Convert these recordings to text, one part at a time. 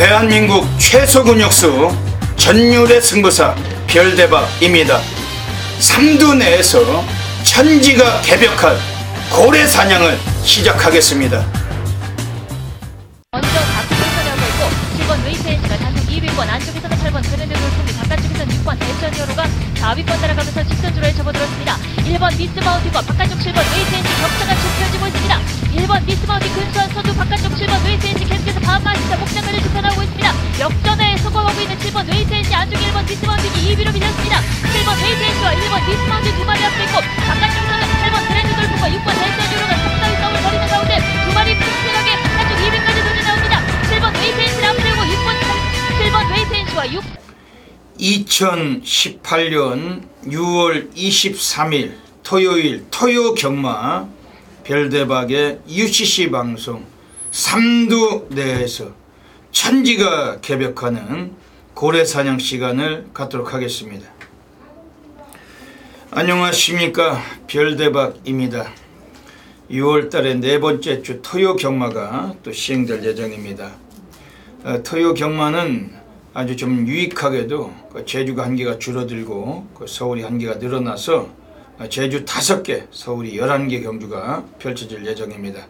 대한민국 최소 근육수 전율의 승부사 별대박입니다. 삼두 내에서 천지가 개벽한 고래 사냥을 시작하겠습니다. 먼저 다크 선수하고 있고 7번 웨이페이스가 단독 2위권, 안쪽에서는 8번 그랜드 돌풍이, 바깥쪽에서는 6번 대천여로가 4위권 따라가면서 직선주로에 접어들었습니다. 1번 미스마운틴과 바깥쪽 7번 웨이페이스 격차가 좁혀지고 있습니다. 1번 미스마운틴 근소한 선두, 바깥쪽 7번 웨이페이스 계속해서 바하마시자 목장면을 지켜나오고 있습니다. 역전에 성공하고 있는 7번 웨이페이스, 안쪽 1번 미스마운틴이 2위로 밀렸습니다. 7번 웨이페이스와 1번 미스마운틴 두 마리 앞서 있고, 바깥쪽에서는 8번 그랜드 돌풍과 6번 대천여로가 3사위 싸움을 벌이는 가운데 두 마리 팽팽하게 한쪽 2위까지 도전해 나옵니다. 7번 웨이페이스를 앞세우고 7번 웨이페이스와 6 2018년 6월 23일 토요일 토요 경마 별대박의 UCC 방송 삼두 내에서 천지가 개벽하는 고래사냥 시간을 갖도록 하겠습니다. 안녕하십니까, 별대박입니다. 6월달에 네 번째 주 토요 경마가 또 시행될 예정입니다. 토요 경마는 아주 좀 유익하게도 제주가 한 개가 줄어들고 서울이 한 개가 늘어나서 제주 5개, 서울이 11개 경주가 펼쳐질 예정입니다.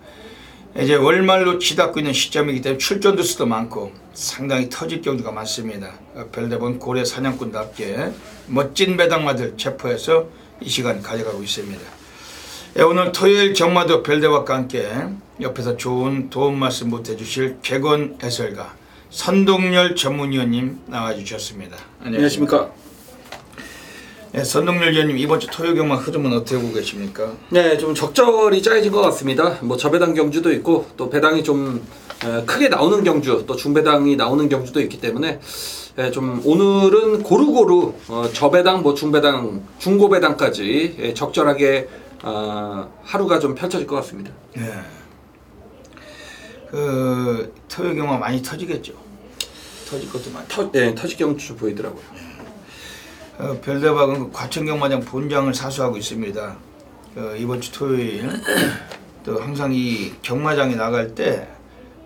이제 월말로 치닫고 있는 시점이기 때문에 출전도 수도 많고 상당히 터질 경주가 많습니다. 별대본 고래 사냥꾼답게 멋진 배당마들 체포해서 이 시간 가져가고 있습니다. 오늘 토요일 경마도 별대박과 함께 옆에서 좋은 도움 말씀 못해주실 객원 해설가 선동열 전문위원님 나와주셨습니다. 안녕하십니까. 네, 선동열 위원님, 이번 주 토요 경마 흐름은 어떻게 보고 계십니까? 네, 좀 적절히 짜여진 것 같습니다. 뭐 저배당 경주도 있고 또 배당이 좀 크게 나오는 경주, 또 중배당이 나오는 경주도 있기 때문에 좀 오늘은 고루고루 저배당, 뭐 중배당, 중고배당까지 적절하게 하루가 좀 펼쳐질 것 같습니다. 네. 토요 경마 많이 터지겠죠. 터질 것도 많죠. 네, 터질 경주 보이더라고요. 별대박은 과천 경마장 본장을 사수하고 있습니다. 이번 주 토요일 또 항상 이 경마장에 나갈 때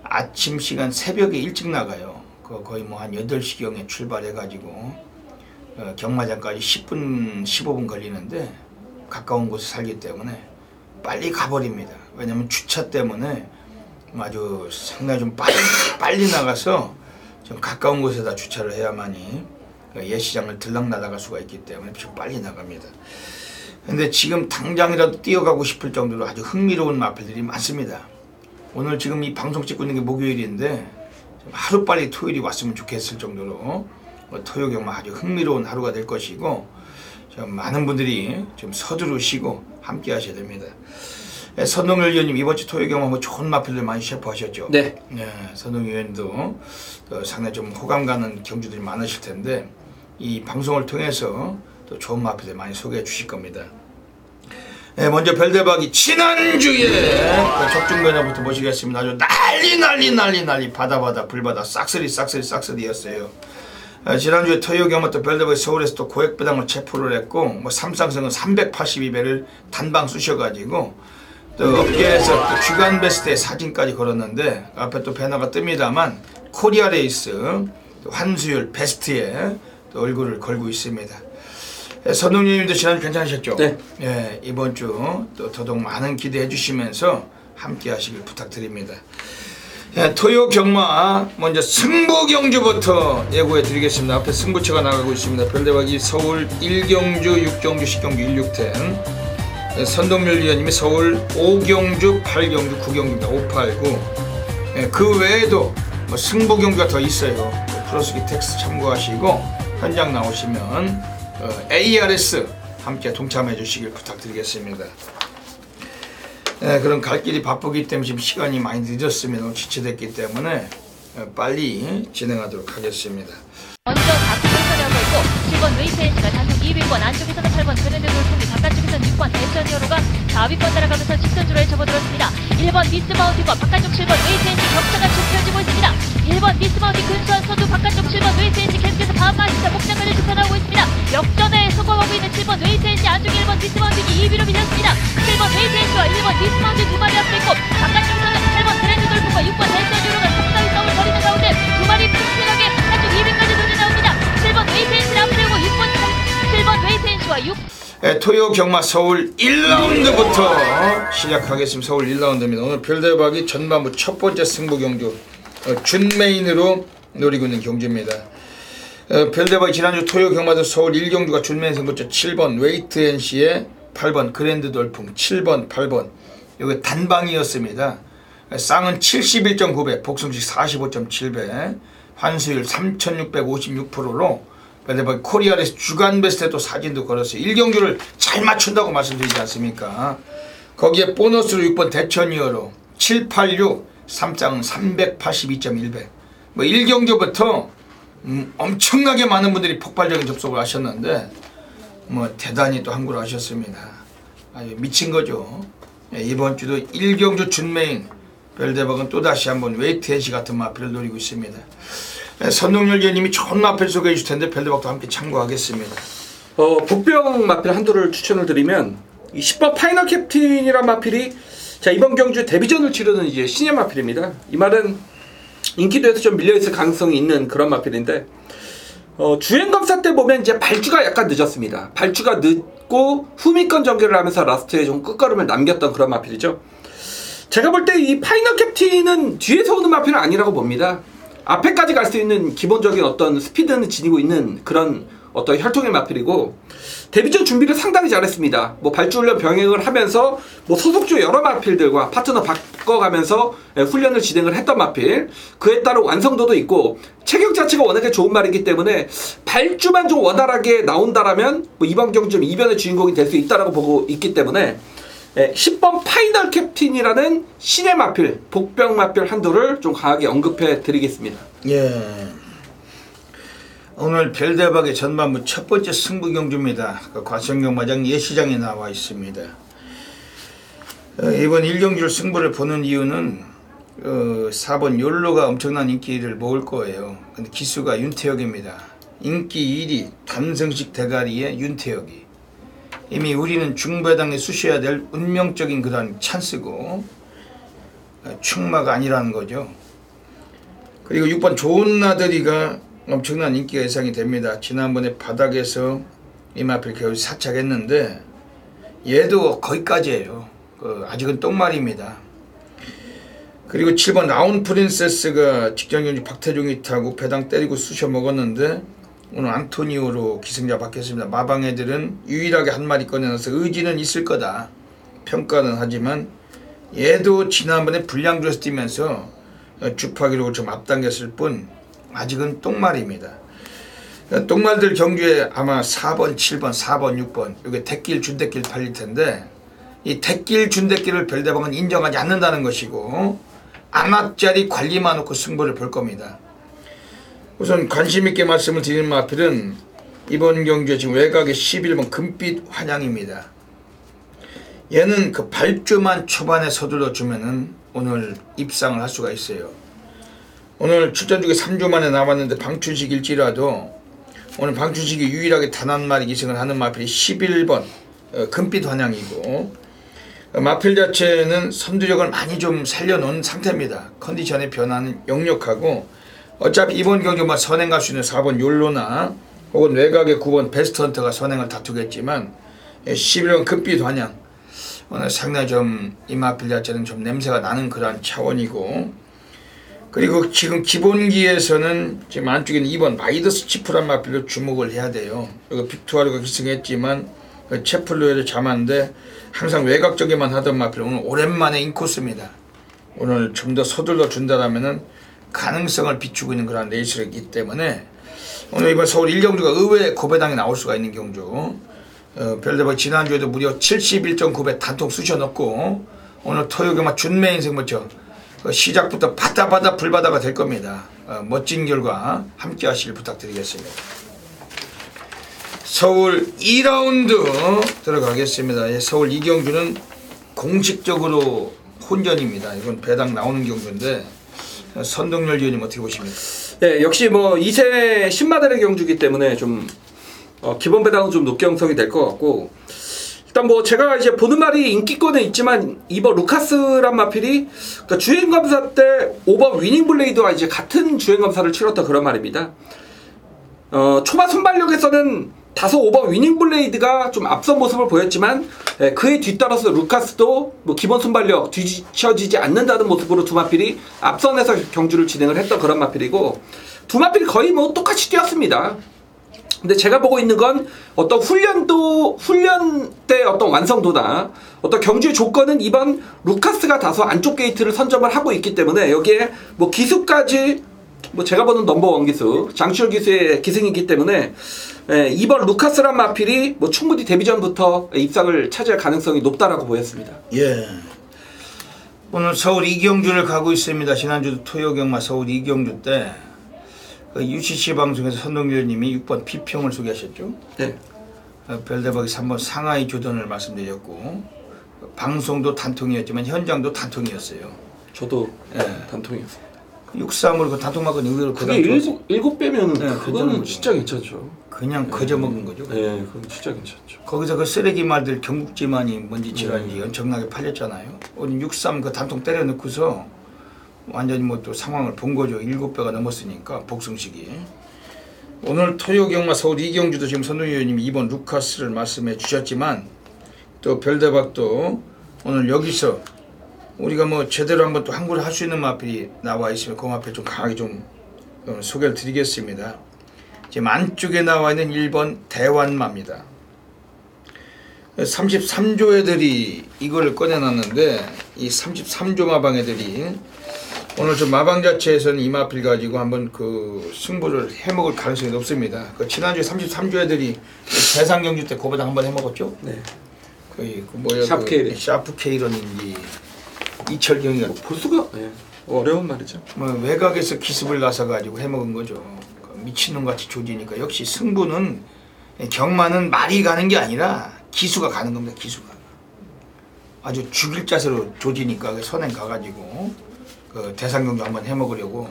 아침 시간 새벽에 일찍 나가요. 거의 뭐 한 8시경에 출발해 가지고 경마장까지 10분 15분 걸리는데 가까운 곳에 살기 때문에 빨리 가버립니다. 왜냐면 주차 때문에 아주 상당히 좀 빨리 나가서 좀 가까운 곳에다 주차를 해야만이 예시장을 들락나다갈 수가 있기 때문에 좀 빨리 나갑니다. 근데 지금 당장이라도 뛰어가고 싶을 정도로 아주 흥미로운 마필들이 많습니다. 오늘 지금 이 방송 찍고 있는 게 목요일인데 하루빨리 토요일이 왔으면 좋겠을 정도로 토요 경마 아주 흥미로운 하루가 될 것이고, 좀 많은 분들이 좀 서두르시고 함께 하셔야 됩니다. 선동열 의원님, 이번 주 토요 경마 뭐 좋은 마필들 많이 체포하셨죠? 네. 선동열 의원도 상당히 좀 호감 가는 경주들이 많으실 텐데 이 방송을 통해서 또 좋은 마필들 많이 소개해 주실 겁니다. 먼저 별대박이 지난주에 적중배너부터 모시겠습니다. 아주 난리 바다 불바다 싹쓸이였어요. 지난주에 토요 경마 또 별대박이 서울에서 또 고액배당을 체포를 했고, 뭐 삼상승은 382배를 단방 쑤셔가지고 또 업계에서 또 주간 베스트의 사진까지 걸었는데, 앞에 또 배너가 뜹니다만 코리아 레이스 또 환수율 베스트에 또 얼굴을 걸고 있습니다. 선동님도 지난주 괜찮으셨죠? 네. 예, 이번 주 또 더더욱 많은 기대해 주시면서 함께 하시길 부탁드립니다. 토요 경마 먼저 승부 경주부터 예고해 드리겠습니다. 앞에 승부처가 나가고 있습니다. 별대박이 서울 1경주, 6경주, 10경주 1610, 선동열 위원님이 서울 5경주, 8경주, 9경주입니다. 589. 그 외에도 뭐 승부 경주가 더 있어요. 플러스기 텍스 참고하시고 현장 나오시면 ARS 함께 동참해 주시길 부탁드리겠습니다. 그럼 갈 길이 바쁘기 때문에 지금 시간이 많이 늦었습니다. 지체됐기 때문에 빨리 진행하도록 하겠습니다. 먼저 다크 선수하고 있고 7번 웨이페이스가 단독 2위권, 안쪽에서는 8번 그랜드 돌풍이, 바깥쪽에서는 6번 대천여로가 4위권 따라가면서 직선주로에 접어들었습니다. 1번 미스마운틴과 바깥쪽 7번 웨이페이스 격차가 좁혀지고 있습니다. 1번 미스마운틴 근소한 선두, 바깥쪽 7번 웨이페이스 계속해서 바하마시자 목장면을 지켜나오고 있습니다. 역전에 성공하고 있는 7번 웨이페이스, 안쪽 1번 미스마운틴이 2위로 밀렸습니다. 7번 웨이페이스와 1번 미스마운틴 두 마리 앞서 있고, 바깥쪽에서는 8번 그랜드 돌풍과 6번 대천여로가 3사위 싸움을 벌이는 가운데 두 마리 토요 경마 서울 1라운드부터 시작하겠습니다. 서울 1라운드입니다. 오늘 별대박이 전반부 첫 번째 승부 경주 준메인으로 노리고 있는 경주입니다. 별대박이 지난주 토요 경마도 서울 1경주가 준메인 승부처 7번 웨이트앤시의 8번 그랜드 돌풍 7번 8번 여기 단방이었습니다. 쌍은 71.9배 복승식 45.7배 환수율 3656%로 별대박이 코리아에서 주간 베스트에 또 사진도 걸었어요. 1경주를 잘 맞춘다고 말씀드리지 않습니까? 거기에 보너스로 6번 대천이어로 786 3쌍은 382.1배 뭐 1경주부터 엄청나게 많은 분들이 폭발적인 접속을 하셨는데 뭐 대단히 또 항구를 하셨습니다. 아주 미친 거죠. 이번 주도 1경주 준메인 별대박은 또다시 한번 웨이트앤시 같은 마필을 노리고 있습니다. 선동열 위원님이 좋은 마필 소개해 주실 텐데 별대박도 함께 참고하겠습니다. 복병 마필 한두를 추천을 드리면 이 10번 파이널 캡틴이란 마필이 자 이번 경주 데뷔전을 치르는 이제 신예 마필입니다. 이 말은 인기도에서 좀 밀려있을 가능성이 있는 그런 마필인데 주행검사 때 보면 이제 발주가 약간 늦었습니다. 발주가 늦고 후미권 전개를 하면서 라스트에 좀 끝걸음을 남겼던 그런 마필이죠. 제가 볼 때 이 파이널 캡틴은 뒤에서 오는 마필은 아니라고 봅니다. 앞에까지 갈 수 있는 기본적인 어떤 스피드는 지니고 있는 그런 어떤 혈통의 마필이고 데뷔전 준비를 상당히 잘했습니다. 뭐 발주훈련 병행을 하면서 뭐 소속주 여러 마필들과 파트너 바꿔가면서 훈련을 진행을 했던 마필 그에 따른 완성도도 있고 체격 자체가 워낙에 좋은 말이기 때문에 발주만 좀 원활하게 나온다라면 뭐 이번 경주 좀 이변의 주인공이 될 수 있다라고 보고 있기 때문에 10번 파이널 캡틴이라는 신의 마필, 복병 마필 한도를 좀 강하게 언급해 드리겠습니다. 예. 오늘 별대박의 전반부 첫 번째 승부 경주입니다. 과천경마장 예시장에 나와 있습니다. 이번 1경주 승부를 보는 이유는 4번 욜로가 엄청난 인기를 모을 거예요. 근데 기수가 윤태혁입니다. 인기 1위 단성식 대가리의 윤태혁이 이미 우리는 중배당에 쑤셔야 될 운명적인 그런 찬스고 충마가 아니라는 거죠. 그리고 6번 좋은 나들이가 엄청난 인기가 예상이 됩니다. 지난번에 바닥에서 이 마필 겨우 사착했는데 얘도 거기까지예요. 아직은 똥말입니다. 그리고 7번 라운 프린세스가 직전 경주 박태종이 타고 배당 때리고 쑤셔 먹었는데 오늘 안토니오로 기승자 바뀌었습니다. 마방 애들은 유일하게 한 마리 꺼내놔서 의지는 있을 거다 평가는 하지만 얘도 지난번에 불량주에서 뛰면서 주파기록을 좀 앞당겼을 뿐 아직은 똥말입니다. 똥말들 경주에 아마 4번, 7번, 4번, 6번 이게 택길, 준택길 팔릴 텐데 이 택길, 준택길을 별대박은 인정하지 않는다는 것이고 안압자리 관리만 놓고 승부를 볼 겁니다. 우선 관심있게 말씀을 드리는 마필은 이번 경주에 지금 외곽의 11번 금빛 환양입니다. 얘는 그 발주만 초반에 서둘러 주면은 오늘 입상을 할 수가 있어요. 오늘 출전 중에 3주 만에 남았는데 방춘식일지라도 오늘 방춘식이 유일하게 단 한 마리 기승을 하는 마필이 11번 금빛 환양이고 마필 자체는 선두력을 많이 좀 살려놓은 상태입니다. 컨디션의 변화는 역력하고 어차피 이번 경주만 선행할 수 있는 4번 욜로나 혹은 외곽의 9번 베스트헌터가 선행을 다투겠지만 11번 금빛 환양 오늘 상당히 좀 이 마필 자체는 좀 냄새가 나는 그런 차원이고 그리고 지금 기본기에서는 지금 안쪽에는 2번 마이더스 치프란 마필로 주목을 해야 돼요. 그리고 빅투아르가 기승했지만 채플로에를 잠한데 항상 외곽적에만 하던 마필 오늘 오랜만에 인코스입니다. 오늘 좀 더 서둘러 준다라면은 가능성을 비추고 있는 그런 레이스이기 때문에 오늘 이번 서울 1경주가 의외의 고배당이 나올 수가 있는 경주 별대박 지난주에도 무려 71.9배 단통 쑤셔 넣고 오늘 토요경마 준메인 승부처 시작부터 바다바다 불바다가 될 겁니다. 멋진 결과 함께 하시길 부탁드리겠습니다. 서울 2라운드 들어가겠습니다. 서울 2경주는 공식적으로 혼전입니다. 이건 배당 나오는 경주인데 선동열 위원님 어떻게 보십니까? 네, 역시 뭐 2세 신마들의 경주기 때문에 좀 기본 배당은 좀 높게 형성이 될 것 같고 일단 뭐 제가 이제 보는 말이 인기권에 있지만 이번 루카스란 마필이 그러니까 주행검사 때 5번 위닝블레이드와 이제 같은 주행검사를 치렀던 그런 말입니다. 초반 순발력에서는 다소 5번 위닝블레이드가 좀 앞선 모습을 보였지만 그에 뒤따라서 루카스도 뭐 기본 순발력 뒤처지지 않는다는 모습으로 두 마필이 앞선에서 경주를 진행을 했던 그런 마필이고, 두 마필이 거의 뭐 똑같이 뛰었습니다. 근데 제가 보고 있는 건 어떤 훈련 때 어떤 완성도나 어떤 경주의 조건은 이번 루카스가 다소 안쪽 게이트를 선점을 하고 있기 때문에 여기에 뭐 기수까지 뭐 제가 보는 넘버원 기수, 장시열 기수의 기승이기 때문에 이번 루카스란 마필이 뭐 충분히 데뷔전부터 입상을 차지할 가능성이 높다라고 보였습니다. 예. 오늘 서울 이경주를 가고 있습니다. 지난주 토요 경마 서울 이경주 때 그 UCC 방송에서 선동위원님이 6번 비평을 소개하셨죠. 네. 별대박이 3번 상하이 조던을 말씀드렸고, 방송도 단통이었지만 현장도 단통이었어요. 저도 예. 단통이었어요. 6-3으로 그 단통막은 의외로 그게 7 빼면은 네, 그거는 진짜 괜찮죠. 그냥 거저먹은 거죠. 네, 그건 진짜 괜찮죠. 거기서 그 쓰레기 말들 경국지만이 뭔지 지랄인지 엄청나게 팔렸잖아요. 오늘 6-3 그 단통 때려넣고서 완전히 뭐 또 상황을 본 거죠. 7배가 넘었으니까 복승식이. 오늘 토요 경마 서울 이경주도 지금 선동위원님이 2번 루카스를 말씀해 주셨지만, 또 별대박도 오늘 여기서 우리가 뭐 제대로 한번 또 항구를 할 수 있는 마필이 나와 있으면 그 마필 좀 강하게 좀 소개를 드리겠습니다. 지금 안쪽에 나와 있는 1번 대환마입니다. 33조 애들이 이걸 꺼내놨는데, 이 33조 마방 애들이 오늘 좀 마방 자체에서는 이 마필 가지고 한번 그 승부를 해먹을 가능성이 높습니다. 그 지난주에 33조 애들이 대상 경주 때 그보다 한번 해먹었죠. 네. 거의 그 뭐야, 샤프 케이런인지 이철경이가 볼 수가 어려운 말이죠. 뭐 외곽에서 기습을 나서 가지고 해먹은 거죠. 미친놈같이 조지니까. 역시 승부는, 경마는 말이 가는 게 아니라 기수가 가는 겁니다. 기수가 아주 죽일 자세로 조지니까 선행 가가지고 그 대상경주 한번 해먹으려고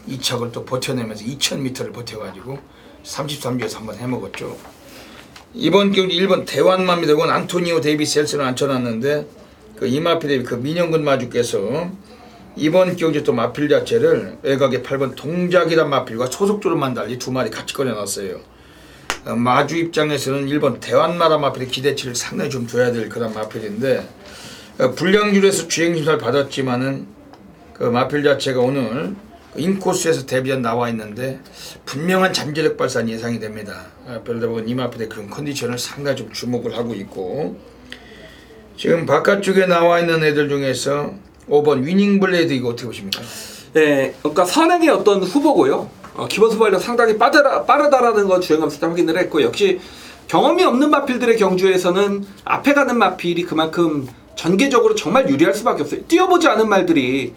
이척을 또 버텨내면서 2000m를 버텨가지고 33주에서 한번 해먹었죠. 이번 경주 1번 대환마입니다. 이건 안토니오 데이비스 헬스를 앉혀놨는데, 그 이마필의 그 민영근 마주께서 이번 경주 또 마필 자체를 외곽에 8번 동작이란 마필과 소속조로만 달리 두 마리 같이 꺼내놨어요. 마주 입장에서는 1번 대환마라 마필의 기대치를 상당히 좀 줘야 될 그런 마필인데, 불량률에서 주행심사를 받았지만은 그 마필 자체가 오늘 인코스에서 데뷔한 나와 있는데 분명한 잠재력 발산 예상이 됩니다. 별다보면 이 마필의 그런 컨디션을 상당히 좀 주목을 하고 있고, 지금 바깥쪽에 나와 있는 애들 중에서 5번 위닝블레이드 이거 어떻게 보십니까? 네, 그러니까 선행의 어떤 후보고요. 기본 수발력 상당히 빠르다라는 건 주행하면서 확인을 했고, 역시 경험이 없는 마필들의 경주에서는 앞에 가는 마필이 그만큼 전개적으로 정말 유리할 수밖에 없어요. 뛰어보지 않은 말들이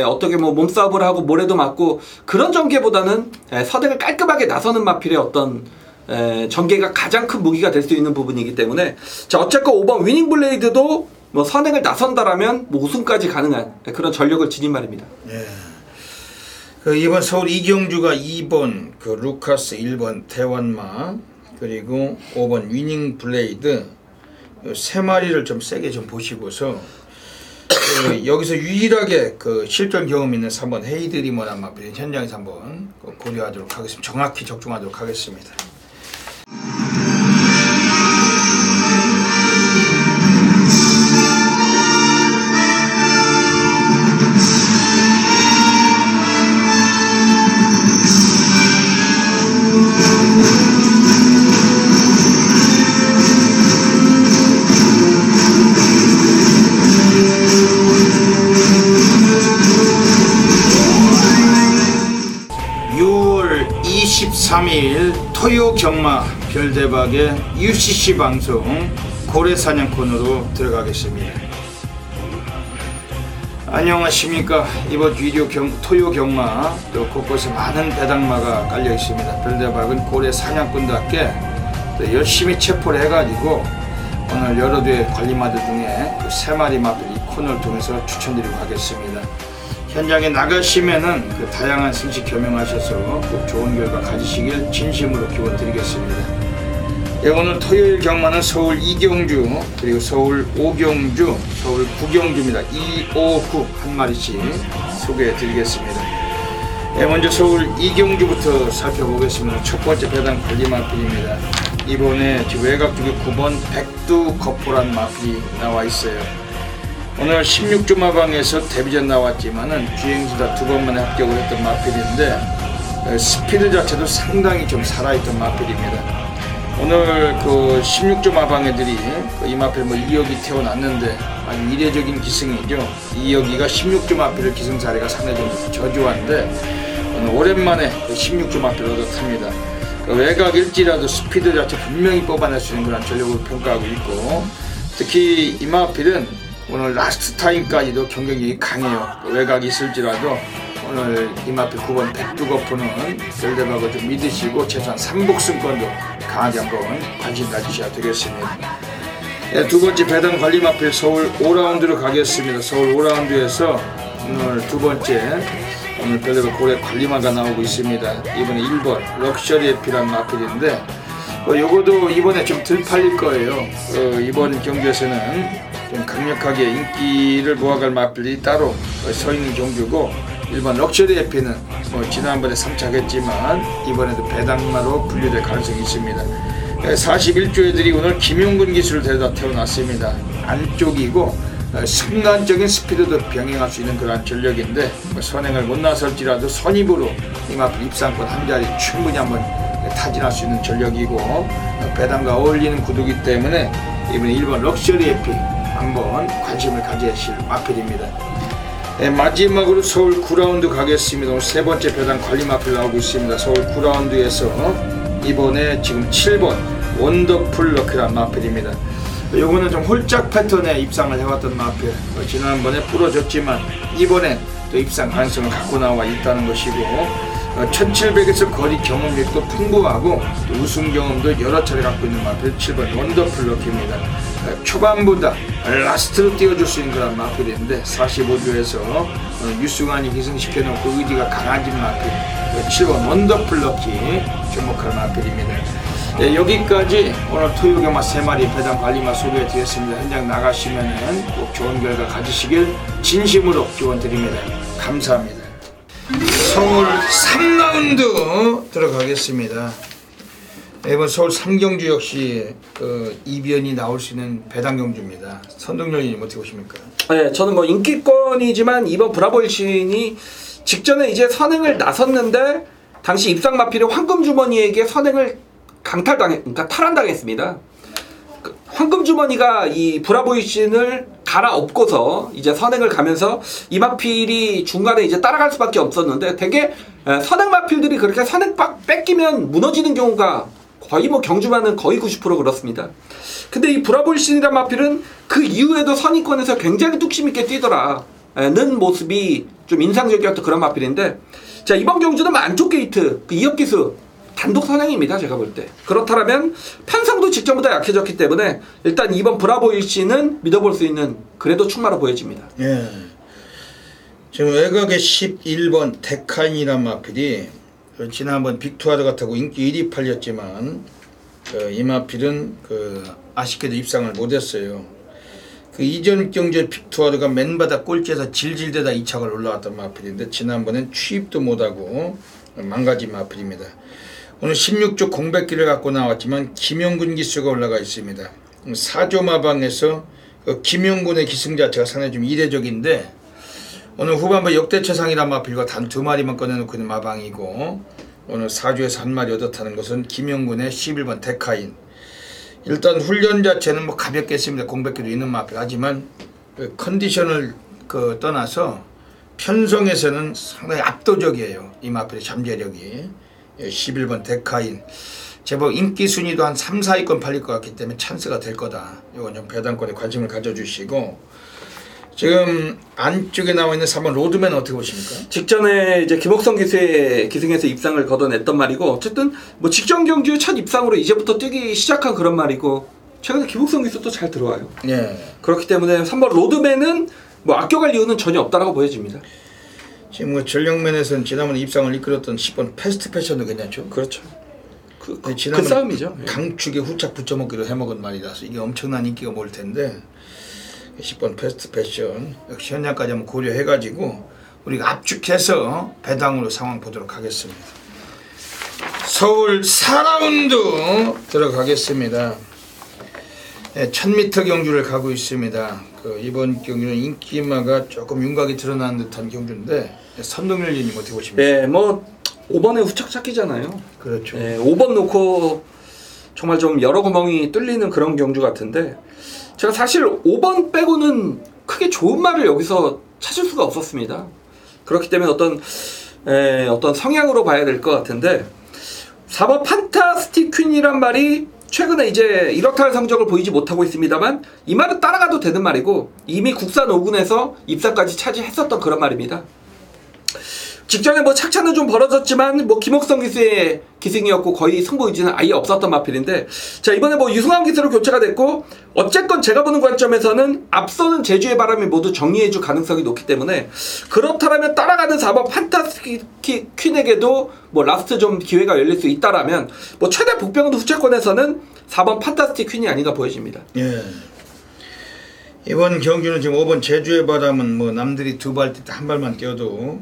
어떻게 뭐 몸싸움을 하고 모래도 맞고 그런 전개보다는 선행을 깔끔하게 나서는 마필의 어떤 전개가 가장 큰 무기가 될 수 있는 부분이기 때문에, 자 어쨌건 5번 위닝블레이드도 뭐 선행을 나선다라면 뭐 우승까지 가능한 그런 전력을 지닌 말입니다. 예. 그 이번 서울 이경주가 2번 그 루카스, 1번 대환마, 그리고 5번 위닝블레이드 세 마리를 좀 세게 좀 보시고서 여기서 유일하게 그 실전 경험 있는 3번 헤이드리머란 마필 현장에서 한번 고려하도록 하겠습니다. 정확히 적중하도록 하겠습니다. 토요 경마 별대박의 UCC 방송 고래사냥꾼으로 들어가겠습니다. 안녕하십니까. 이번 비디오 토요 경마 또 곳곳에 많은 배당마가 깔려 있습니다. 별대박은 고래사냥꾼답게 또 열심히 체포를 해가지고 오늘 여러 대의 관리마들 중에 그 3마리 마필 이 코너를 통해서 추천드리고 가겠습니다. 현장에 나가시면은 그 다양한 승식 겸용하셔서 꼭 좋은 결과 가지시길 진심으로 기원드리겠습니다. 예, 오늘 토요일 경마는 서울 이경주, 그리고 서울 오경주, 서울 구경주입니다. 259 한 마리씩 소개해 드리겠습니다. 예, 먼저 서울 이경주부터 살펴보겠습니다. 첫 번째 배당 관리마필입니다. 이번에 지금 외곽 쪽에 9번 백두거포란 마필이 나와 있어요. 오늘 16조 마방에서 데뷔전 나왔지만은 주행수다 2번만에 합격을 했던 마필인데 스피드 자체도 상당히 좀 살아있던 마필입니다. 오늘 그 16조 마방애들이 이 마필 2억이 태어났는데 아주 이례적인 기승이죠. 2억이가 16조 마필을 기승 사례가 상당히 좀 저조한데 오늘 오랜만에 그 16조 마필을 얻어탑니다. 그 외곽일지라도 스피드 자체 분명히 뽑아낼 수 있는 그런 전력을 평가하고 있고, 특히 이 마필은 오늘 라스트 타임까지도 경쟁력이 강해요. 그 외곽이 있을지라도 오늘 이 마필 9번 백두거포는 별대박을 좀 믿으시고 최소한 3복승권도 강하게 한번 관심 가지셔야 되겠습니다. 네, 두 번째 배당 관리 마필 서울 5라운드로 가겠습니다. 서울 5라운드에서 오늘 두 번째 오늘 별대박 고래 관리마가 나오고 있습니다. 이번에 1번 럭셔리 에피란 마필인데 요거도 이번에 좀 덜 팔릴 거예요. 이번 경주에서는 좀 강력하게 인기를 모아갈 마필이 따로 서 있는 경주고, 1번 럭셔리 에피는 지난번에 3차 했지만 이번에도 배당마로 분류될 가능성이 있습니다. 41조 애들이 오늘 김용근 기수를 데려다 태워놨습니다. 안쪽이고 순간적인 스피드도 병행할 수 있는 그러한 전력인데 선행을 못 나설지라도 선입으로 이 마필 입상권 한 자리 충분히 한번 타진할 수 있는 전력이고 배당과 어울리는 구두기 때문에 이번에 1번 럭셔리 에피 한번 관심을 가지실 마필입니다. 마지막으로 서울 9라운드 가겠습니다. 오늘 세 번째 배당 관리 마필 나오고 있습니다. 서울 9라운드에서 이번에 지금 7번 원더풀 럭키란 마필입니다. 요거는 좀 홀짝 패턴의 입상을 해왔던 마필, 지난번에 부러졌지만 이번엔 또 입상 가능성을 갖고 나와 있다는 것이고, 1700에서 거리 경험력도 풍부하고 또 우승 경험도 여러 차례 갖고 있는 마필 7번 원더풀 럭키입니다. 초반보다 라스트로 띄워줄 수 있는 그런 마필인데 45조에서 유승환이 기승시켜놓고 의지가 강해진 마필 7번 원더풀 럭키 주목할 마필입니다. 네, 여기까지 오늘 토요경마 3마리 배당 관리마 소개해 드렸습니다. 현장 나가시면은 꼭 좋은 결과 가지시길 진심으로 기원드립니다. 감사합니다. 서울 3라운드 들어가겠습니다. 이번 서울 3경주 역시 이변이 나올 수 있는 배당 경주입니다. 선동열님 어떻게 보십니까? 네, 저는 인기권이지만 이번 브라보 일신이 직전에 이제 선행을 나섰는데 당시 입상 마필의 황금주머니에게 선행을 그러니까 탈환당했습니다. 황금주머니가 이 브라보 일신을 갈아엎고서 이제 선행을 가면서 이 마필이 중간에 이제 따라갈 수밖에 없었는데 되게 선행 마필들이 그렇게 선행 뺏기면 무너지는 경우가 거의 경주마는 거의 90% 그렇습니다. 근데 이 브라보 일신이란 마필은 그 이후에도 선의권에서 굉장히 뚝심 있게 뛰더라는 모습이 좀 인상적이었던 그런 마필인데, 자, 이번 경주는 안쪽 게이트 그 2억 기수 단독 선행입니다. 제가 볼 때. 그렇다면 편성도 직전보다 약해졌기 때문에 일단 이번 브라보 일신은 믿어볼 수 있는 그래도 충마로 보여집니다. 예. 지금 외곽의 11번 데카인이란 마필이 지난번 빅투아드가 타고 인기 1위 팔렸지만 이 마필은 아쉽게도 입상을 못했어요. 그 이전 경주에 빅투아드가 맨바닥 꼴찌에서 질질대다 2착을 올라왔던 마필인데 지난번엔 취입도 못하고 망가진 마필입니다. 오늘 16조 공백기를 갖고 나왔지만 김용근 기수가 올라가 있습니다. 4조 마방에서 김용근의 기승 자체가 상당히 좀 이례적인데 오늘 후반부 역대 최상이란 마필과 단 2마리만 꺼내놓고 있는 마방이고, 오늘 4조에서 1마리 얻어타는 것은 김용근의 11번 데카인. 일단 훈련 자체는 가볍게 했습니다. 공백기도 있는 마필. 하지만 컨디션을 떠나서 편성에서는 상당히 압도적이에요. 이 마필의 잠재력이. 11번 데카인. 제법 인기 순위도 한 3, 4위권 팔릴 것 같기 때문에 찬스가 될 거다. 이건 좀 배당권에 관심을 가져주시고, 지금 안쪽에 나와 있는 3번 로드맨 어떻게 보십니까? 직전에 이제 김옥성 기수의 기승에서 입상을 거둬냈던 말이고, 어쨌든 직전 경주 첫 입상으로 이제부터 뛰기 시작한 그런 말이고, 최근에 김옥성 기수도 잘 들어와요. 예. 그렇기 때문에 3번 로드맨은 아껴갈 이유는 전혀 없다라고 보여집니다. 지금 전력면에서는 지난번에 입상을 이끌었던 10번 패스트 패션도 괜찮죠? 그렇죠. 그 지난번 싸움이죠. 강축에 후착 붙여먹기로 해먹은 말이라서 이게 엄청난 인기가 몰 텐데 10번 패스트 패션 역시 현장까지 한번 고려해가지고 우리가 압축해서 배당으로 상황 보도록 하겠습니다. 서울 4라운드 들어가겠습니다. 1000m 경주를 가고 있습니다. 이번 경주는 인기마가 조금 윤곽이 드러나는 듯한 경주인데 선동열 위원님 어떻게 보십니까? 네, 뭐 5번에 후착 찾기잖아요. 그렇죠. 5번 놓고 정말 좀 여러 구멍이 뚫리는 그런 경주 같은데 제가 사실 5번 빼고는 크게 좋은 말을 여기서 찾을 수가 없었습니다. 그렇기 때문에 어떤 성향으로 봐야 될 것 같은데 4번 판타스틱 퀸이란 말이 최근에 이제 이렇다 할 성적을 보이지 못하고 있습니다만 이 말은 따라가도 되는 말이고 이미 국산 5군에서 입상까지 차지했었던 그런 말입니다. 직전에 뭐 착차는 좀 벌어졌지만 뭐 김옥성 기수의 기승이었고 거의 승부 의지는 아예 없었던 마필인데 자 이번에 뭐 유승환 기수로 교체가 됐고 어쨌건 제가 보는 관점에서는 앞서는 제주의 바람이 모두 정리해줄 가능성이 높기 때문에 그렇다면 따라가는 4번 판타스틱 퀸에게도 뭐 라스트 좀 기회가 열릴 수 있다라면 뭐 최대 복병도 후차권에서는 4번 판타스틱 퀸이 아닌가 보여집니다. 예. 이번 경주는 지금 5번 제주의 바람은 뭐 남들이 두 발 때 한 발만 뛰어도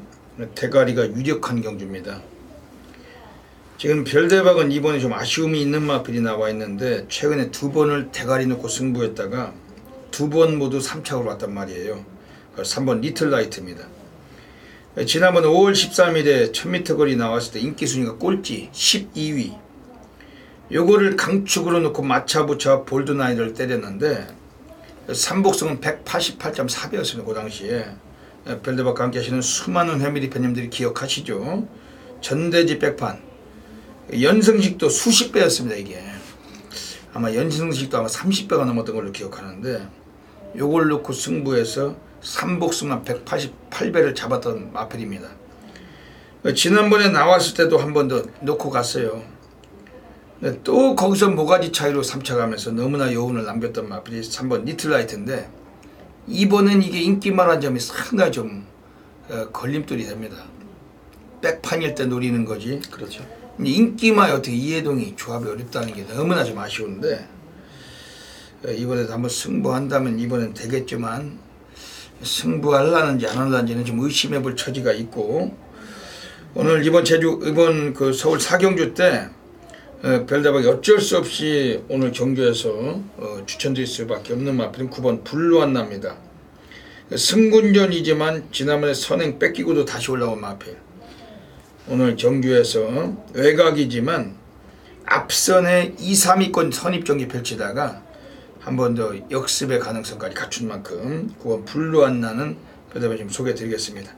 대가리가 유력한 경주입니다. 지금 별대박은 이번에 좀 아쉬움이 있는 마필이 나와 있는데 최근에 2번을 대가리 놓고 승부했다가 2번 모두 3착으로 왔단 말이에요. 3번 리틀라이트입니다. 지난번 5월 13일에 1000m 거리 나왔을 때 인기순위가 꼴찌 12위 요거를 강축으로 놓고 마차부차 볼드나이를 때렸는데 3복승은 188.4배였습니다. 그 당시에 별대박과 함께 하시는 수많은 회미리 팬님들이 기억하시죠. 전대지 백판 연승식도 수십 배였습니다. 이게 아마 연승식도 아마 30배가 넘었던 걸로 기억하는데 요걸 놓고 승부해서 3복승만 188배를 잡았던 마필입니다. 지난번에 나왔을 때도 한 번 더 놓고 갔어요. 또 거기서 모가지 차이로 3차 가면서 너무나 여운을 남겼던 마필이 3번 리틀라이트인데 이번엔 이게 인기만한 점이 상당히 좀 걸림돌이 됩니다. 백판일 때 노리는 거지. 그렇죠. 인기마에 어떻게 이해동이 조합이 어렵다는 게 너무나 좀 아쉬운데 이번에도 한번 승부한다면 이번엔 되겠지만 승부하려는지 안 하려는지는 좀 의심해 볼 처지가 있고 오늘 이번 그 서울 4경주 때 별대박이 어쩔 수 없이 오늘 경주에서 추천드릴 수밖에 없는 마필은 9번 블루안나입니다. 승군전이지만 지난번에 선행 뺏기고도 다시 올라온 마필. 오늘 경주에서 외곽이지만 앞선에 2, 3위권 선입경기 펼치다가 한 번 더 역습의 가능성까지 갖춘 만큼 9번 블루안나는 별대박이 좀 소개해드리겠습니다.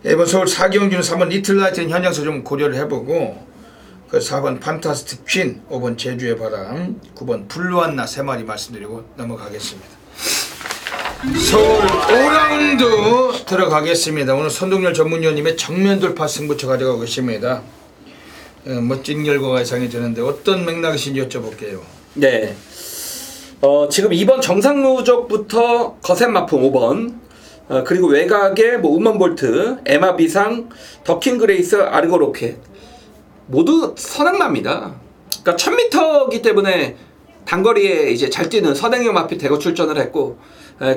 이번 서울 4경주는 3번 리틀라이트는 현장에서 좀 고려를 해보고 4번 판타스틱 퀸, 5번 제주의 바람, 9번 블루안나 3마리 말씀드리고 넘어가겠습니다. 서울 5라운드 들어가겠습니다. 오늘 선동열 전문위원님의 정면 돌파 승부처 가져가고 계십니다. 멋진 결과가 예상이 되는데 어떤 맥락이신지 여쭤볼게요. 네. 지금 2번 정상누적부터 거센마풍 5번 그리고 외곽에 뭐 우먼볼트, 에마비상, 더킹그레이스, 아르고로켓 모두 선행마입니다. 그러니까 1000m이기 때문에 단거리에 이제 잘 뛰는 선행형 마필 대거 출전을 했고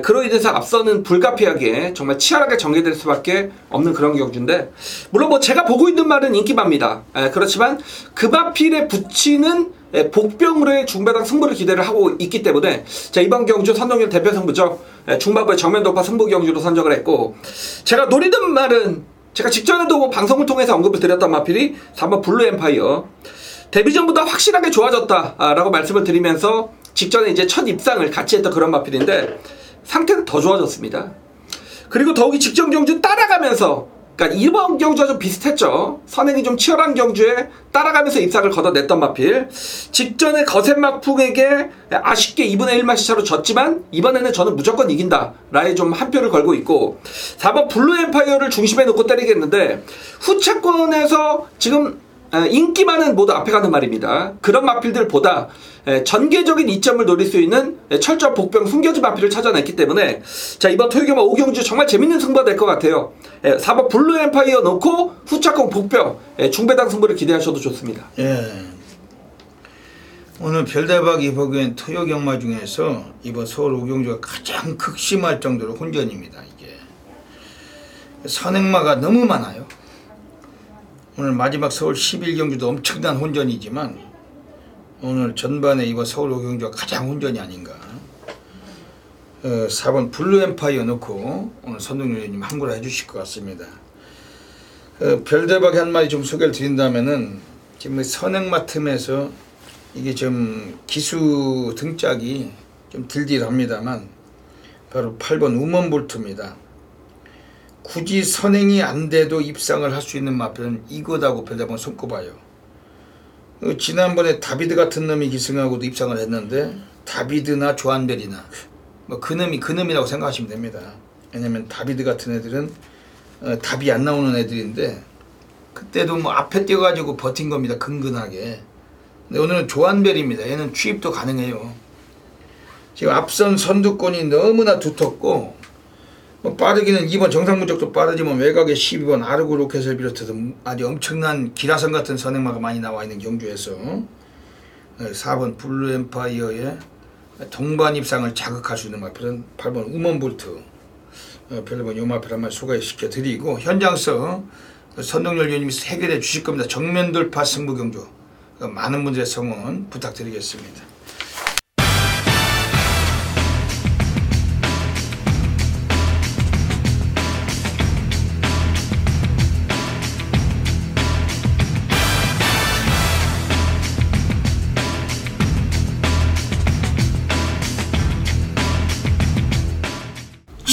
그로 인해서 앞서는 불가피하게 정말 치열하게 전개될 수밖에 없는 그런 경주인데 물론 뭐 제가 보고 있는 말은 인기마입니다. 그렇지만 그 마필에 붙이는 복병으로의 중배당 승부를 기대를 하고 있기 때문에 자 이번 경주 선동열 대표 승부죠. 중반부의 정면 돌파 승부 경주로 선정을 했고 제가 노리던 말은 제가 직전에도 뭐 방송을 통해서 언급을 드렸던 마필이 3번 블루 엠파이어 데뷔 전보다 확실하게 좋아졌다라고 말씀을 드리면서 직전에 이제 첫 입상을 같이 했던 그런 마필인데 상태는 더 좋아졌습니다. 그리고 더욱이 직전 경주 따라가면서 그러니까 이번 경주와 좀 비슷했죠. 선행이 좀 치열한 경주에 따라가면서 입상을 걷어냈던 마필 직전에 거센마풍에게 아쉽게 2분의 1마시 차로 졌지만 이번에는 저는 무조건 이긴다 라에 좀 한 표를 걸고 있고 4번 블루 엠파이어를 중심에 놓고 때리겠는데 후차권에서 지금 인기만은 모두 앞에 가는 말입니다. 그런 마필들보다 전개적인 이점을 노릴 수 있는 철저한 복병 숨겨진 마필을 찾아냈기 때문에 자 이번 토요일경마 5경주 정말 재밌는 승부가 될 것 같아요. 4번 블루 엠파이어 놓고 후차권 복병 중배당 승부를 기대하셔도 좋습니다. 예. 오늘 별대박이 보기엔 토요경마 중에서 이번 서울 5경주가 가장 극심할 정도로 혼전입니다. 이게 선행마가 너무 많아요. 오늘 마지막 서울 11경주도 엄청난 혼전이지만 오늘 전반에 이번 서울 5경주가 가장 혼전이 아닌가. 4번 블루엠파이어 넣고 오늘 선동열님 한구라 해주실 것 같습니다. 별대박이 한 마리 좀 소개를 드린다면은 지금 선행마 틈에서 이게 좀 기수 등짝이 좀 딜딜합니다만 바로 8번 우먼볼트입니다. 굳이 선행이 안 돼도 입상을 할 수 있는 마표는 이거다고 별대박은 손꼽아요. 지난번에 다비드 같은 놈이 기승하고도 입상을 했는데 다비드나 조한벨이나 뭐 그놈이라고 생각하시면 됩니다. 왜냐면 다비드 같은 애들은 답이 안 나오는 애들인데 그때도 뭐 앞에 뛰어가지고 버틴 겁니다. 근근하게. 근데 오늘은 조한벨입니다. 얘는 취입도 가능해요. 지금 앞선 선두권이 너무나 두텁고 뭐 빠르기는 2번 정상문적도 빠르지만 외곽에 12번 아르고 로켓을 비롯해서 아주 엄청난 기라성 같은 선행마가 많이 나와 있는 경주에서 4번 블루엠파이어의 동반 입상을 자극할 수 있는 마표는 8번 우먼볼트 별번 요 마표를 한번 소개시켜 드리고 현장서 선동열 위원님이 해결해 주실 겁니다. 정면 돌파 승부 경주 많은 분들의 성원 부탁드리겠습니다.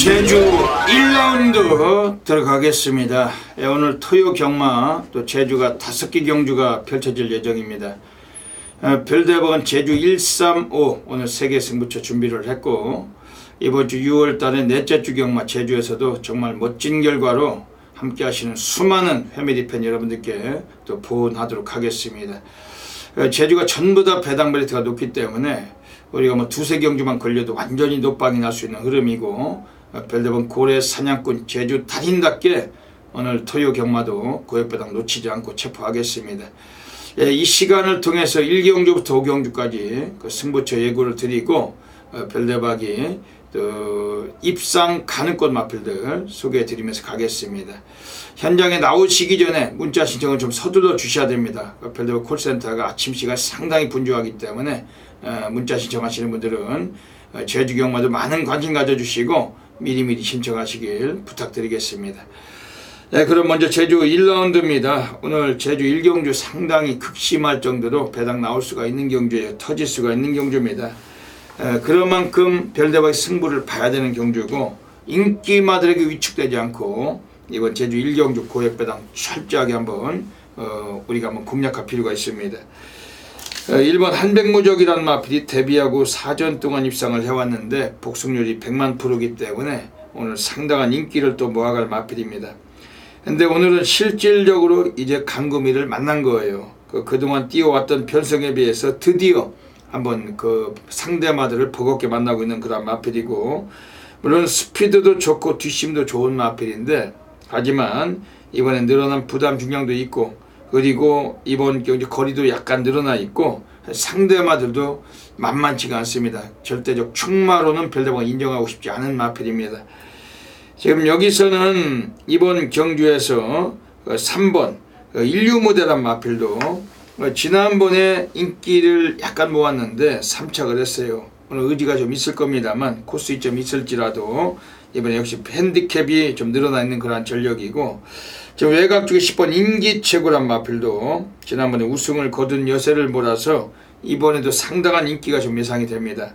제주 1라운드 들어가겠습니다. 오늘 토요 경마 또 제주가 5개 경주가 펼쳐질 예정입니다. 별대박은 제주 135 오늘 3개 승부처 준비를 했고 이번 주 6월 달에 넷째 주 경마 제주에서도 정말 멋진 결과로 함께 하시는 수많은 패밀리 팬 여러분들께 또 보온하도록 하겠습니다. 제주가 전부 다 배당 메리트가 높기 때문에 우리가 뭐 2-3 경주만 걸려도 완전히 높방이 날 수 있는 흐름이고 별대박 고래 사냥꾼 제주 달인답게 오늘 토요 경마도 고액배당 놓치지 않고 체포하겠습니다. 이 시간을 통해서 1경주부터 5경주까지 그 승부처 예고를 드리고 별대박이 또 입상 가능권 마필들 소개해 드리면서 가겠습니다. 현장에 나오시기 전에 문자 신청을 좀 서둘러 주셔야 됩니다. 별대박 콜센터가 아침 시간 상당히 분주하기 때문에 문자 신청하시는 분들은 제주 경마도 많은 관심 가져주시고 미리미리 신청하시길 부탁드리겠습니다. 네, 그럼 먼저 제주 1라운드입니다. 오늘 제주 1경주 상당히 극심할 정도로 배당 나올 수가 있는 경주예요. 터질 수가 있는 경주입니다. 그런 만큼 별대박의 승부를 봐야 되는 경주고 인기마들에게 위축되지 않고 이번 제주 1경주 고액배당 철저하게 한번 우리가 한번 공략할 필요가 있습니다. 1번 한백무적이라는 마필이 데뷔하고 4전 동안 입상을 해왔는데 복승률이 100만 %이기 때문에 오늘 상당한 인기를 또 모아갈 마필입니다. 근데 오늘은 실질적으로 이제 강구미를 만난 거예요. 그동안 뛰어왔던 편성에 비해서 드디어 한번 그 상대마들을 버겁게 만나고 있는 그런 마필이고 물론 스피드도 좋고 뒷심도 좋은 마필인데 하지만 이번에 늘어난 부담 중량도 있고 그리고 이번 경기 거리도 약간 늘어나 있고 상대마들도 만만치가 않습니다. 절대적 충마로는 별대박을 인정하고 싶지 않은 마필입니다. 지금 여기서는 이번 경주에서 3번 인류모델한 마필도 지난번에 인기를 약간 모았는데 3착을 했어요. 오늘 의지가 좀 있을 겁니다만 코스 이점이 있을지라도 이번에 역시 핸디캡이 좀 늘어나 있는 그런 전력이고 지금 외곽 쪽에 10번 인기최고란 마필도 지난번에 우승을 거둔 여세를 몰아서 이번에도 상당한 인기가 좀 예상이 됩니다.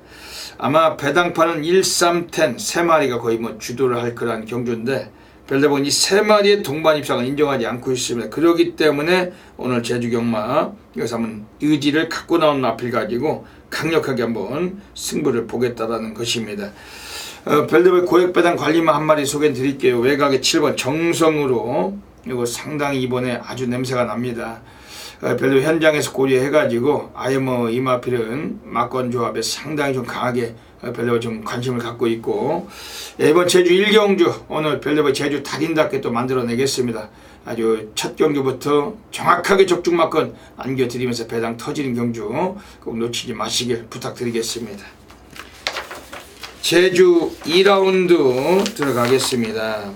아마 배당판은 1, 3, 10 3마리가 거의 뭐 주도를 할 그런 경주인데 별대박은 이 3마리의 동반 입상을 인정하지 않고 있습니다. 그렇기 때문에 오늘 제주 경마 여기서 한번 의지를 갖고 나온 마필 가지고 강력하게 한번 승부를 보겠다라는 것입니다. 별대박 고액배당 관리만 한 마리 소개해 드릴게요. 외곽에 7번 정성으로 이거 상당히 이번에 아주 냄새가 납니다. 별로 현장에서 고려해가지고 아예 뭐 이 마필은 막권 조합에 상당히 좀 강하게 별로 좀 관심을 갖고 있고 이번 제주 1경주 오늘 별로 제주 달인답게 또 만들어내겠습니다. 아주 첫 경주부터 정확하게 적중 막권 안겨드리면서 배당 터지는 경주 꼭 놓치지 마시길 부탁드리겠습니다. 제주 2라운드 들어가겠습니다.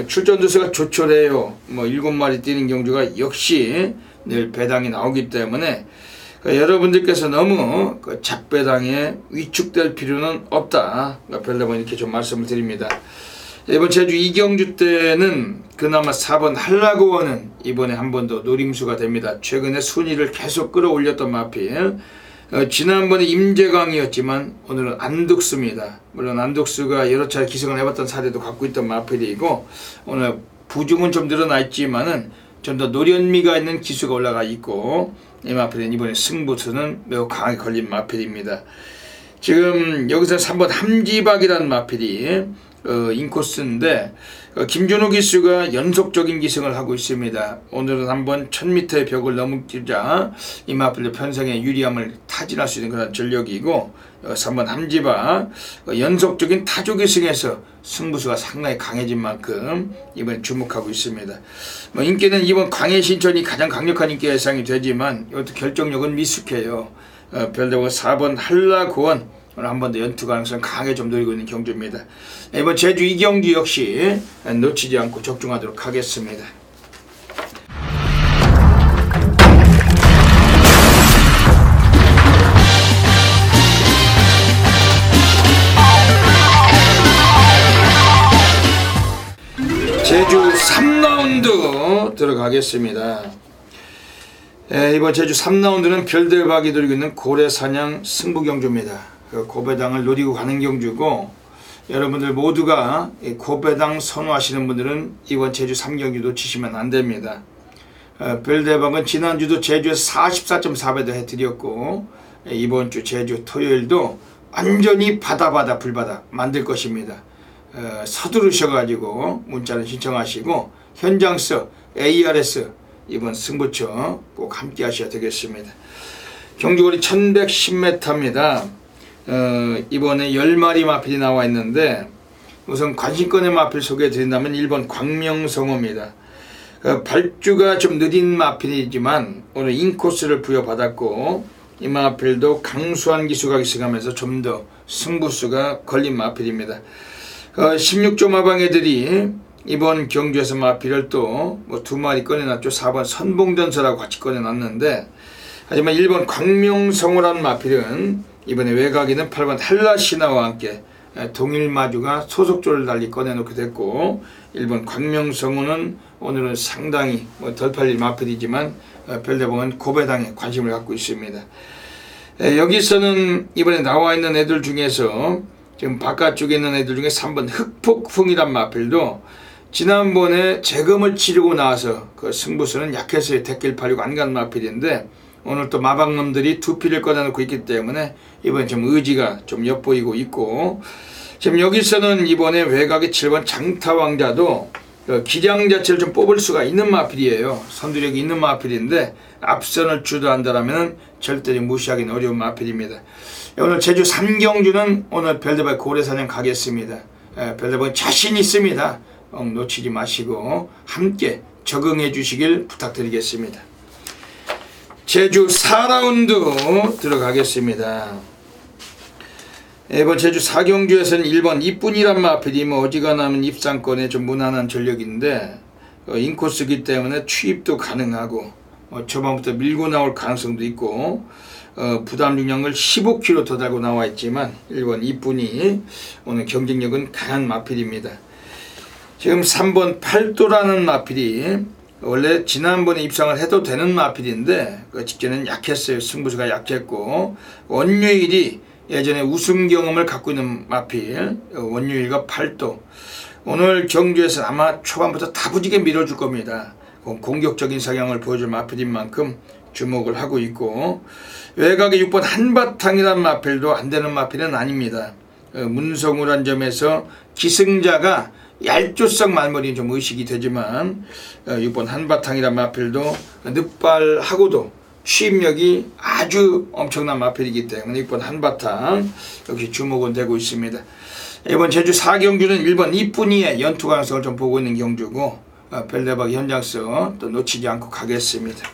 출전두수가 조촐해요. 뭐 7마리 뛰는 경주가 역시 늘 배당이 나오기 때문에 여러분들께서 너무 작배당에 위축될 필요는 없다. 별다번 이렇게 좀 말씀을 드립니다. 이번 제주 2경주 때는 그나마 4번 한라고원은 이번에 한 번 더 노림수가 됩니다. 최근에 순위를 계속 끌어올렸던 마필. 지난번에 임재강이었지만 오늘은 안둑수입니다. 물론 안둑수가 여러 차례 기승을 해봤던 사례도 갖고 있던 마필이고 오늘 부중은 좀 늘어나 있지만은 좀 더 노련미가 있는 기수가 올라가 있고 이 마필은 이번에 승부수는 매우 강하게 걸린 마필입니다. 지금 여기서 3번 함지박이라는 마필이 인코스인데 김준호 기수가 연속적인 기승을 하고 있습니다. 오늘은 한번 1000m의 벽을 넘기자 이 마필도 편성의 유리함을 타진할 수 있는 그런 전력이고 3번 함지박 연속적인 타조 기승에서 승부수가 상당히 강해진 만큼 이번 주목하고 있습니다. 뭐 인기는 이번 광해신천이 가장 강력한 인기 예상이 되지만 이것도 결정력은 미숙해요. 별다고 4번 한라고원 오늘 한 번 더 연투 가능성 강하게 좀 노리고 있는 경주입니다. 이번 제주 2경주 역시 놓치지 않고 적중하도록 하겠습니다. 제주 3라운드 들어가겠습니다. 이번 제주 3라운드는 별대박이 노리고 있는 고래사냥 승부경주입니다. 고배당을 노리고 가는 경주고 여러분들 모두가 고배당 선호하시는 분들은 이번 제주 3경주 놓치시면 안됩니다. 별대박은 지난주도 제주에서 44.4배도 해드렸고 이번주 제주 토요일도 완전히 바다 불바다 만들 것입니다. 서두르셔가지고 문자를 신청하시고 현장서 ARS 이번 승부처 꼭 함께 하셔야 되겠습니다. 경주거리 1110m입니다. 이번에 10마리 마필이 나와 있는데 우선 관심권의 마필 소개해 드린다면 1번 광명성어입니다. 발주가 좀 느린 마필이지만 오늘 인코스를 부여받았고 이 마필도 강수한 기수가 기승하면서 좀 더 승부수가 걸린 마필입니다. 16조 마방 애들이 이번 경주에서 마필을 또 뭐 2마리 꺼내놨죠. 4번 선봉전설하고 같이 꺼내놨는데 하지만 1번 광명성어라는 마필은 이번에 외곽에는 8번 한라신화와 함께 동일마주가 소속조를 달리 꺼내놓게 됐고 1번 광명성어는 오늘은 상당히 덜 팔릴 마필이지만 별대봉은 고배당에 관심을 갖고 있습니다. 여기서는 이번에 나와 있는 애들 중에서 지금 바깥쪽에 있는 애들 중에 3번 흑폭풍이란 마필도 지난번에 재검을 치르고 나와서 그 승부수는 약해서 대길 팔리고 안 간 마필인데 오늘 또 마방놈들이 두 피를 꺼내놓고 있기 때문에 이번에 좀 의지가 좀 엿보이고 있고 지금 여기서는 이번에 외곽의 7번 장타왕자도 기량 자체를 좀 뽑을 수가 있는 마필이에요. 선두력이 있는 마필인데 앞선을 주도한다면 절대 무시하기는 어려운 마필입니다. 오늘 제주 3경주는 오늘 별대박 고래사냥 가겠습니다. 별대박 자신 있습니다. 놓치지 마시고 함께 적응해 주시길 부탁드리겠습니다. 제주 4라운드 들어가겠습니다. 이번 제주 4경주에서는 1번 이뿐이란 마필이 어지간하면 입상권에 좀 무난한 전력인데 인코스이기 때문에 취입도 가능하고 초반부터 밀고 나올 가능성도 있고 부담 중량을 15kg 더 달고 나와 있지만 1번 이뿐이 오늘 경쟁력은 강한 마필입니다. 지금 3번 팔도라는 마필이 원래 지난번에 입상을 해도 되는 마필인데 그 직전에는 약했어요. 승부수가 약했고 원유일이 예전에 우승 경험을 갖고 있는 마필 원유일과 팔도 오늘 경주에서 아마 초반부터 다부지게 밀어줄 겁니다. 공격적인 성향을 보여줄 마필인 만큼 주목을 하고 있고 외곽의 6번 한바탕이라는 마필도 안되는 마필은 아닙니다. 문성우란 점에서 기승자가 얄조성 말머리는 좀 의식이 되지만 6번 한바탕이란 마필도 늑발하고도 취입력이 아주 엄청난 마필이기 때문에 6번 한바탕 역시 주목은 되고 있습니다. 이번 제주 4경주는 1번 이뿐이의 연투 가능성을 좀 보고 있는 경주고 별대박 현장서 또 놓치지 않고 가겠습니다.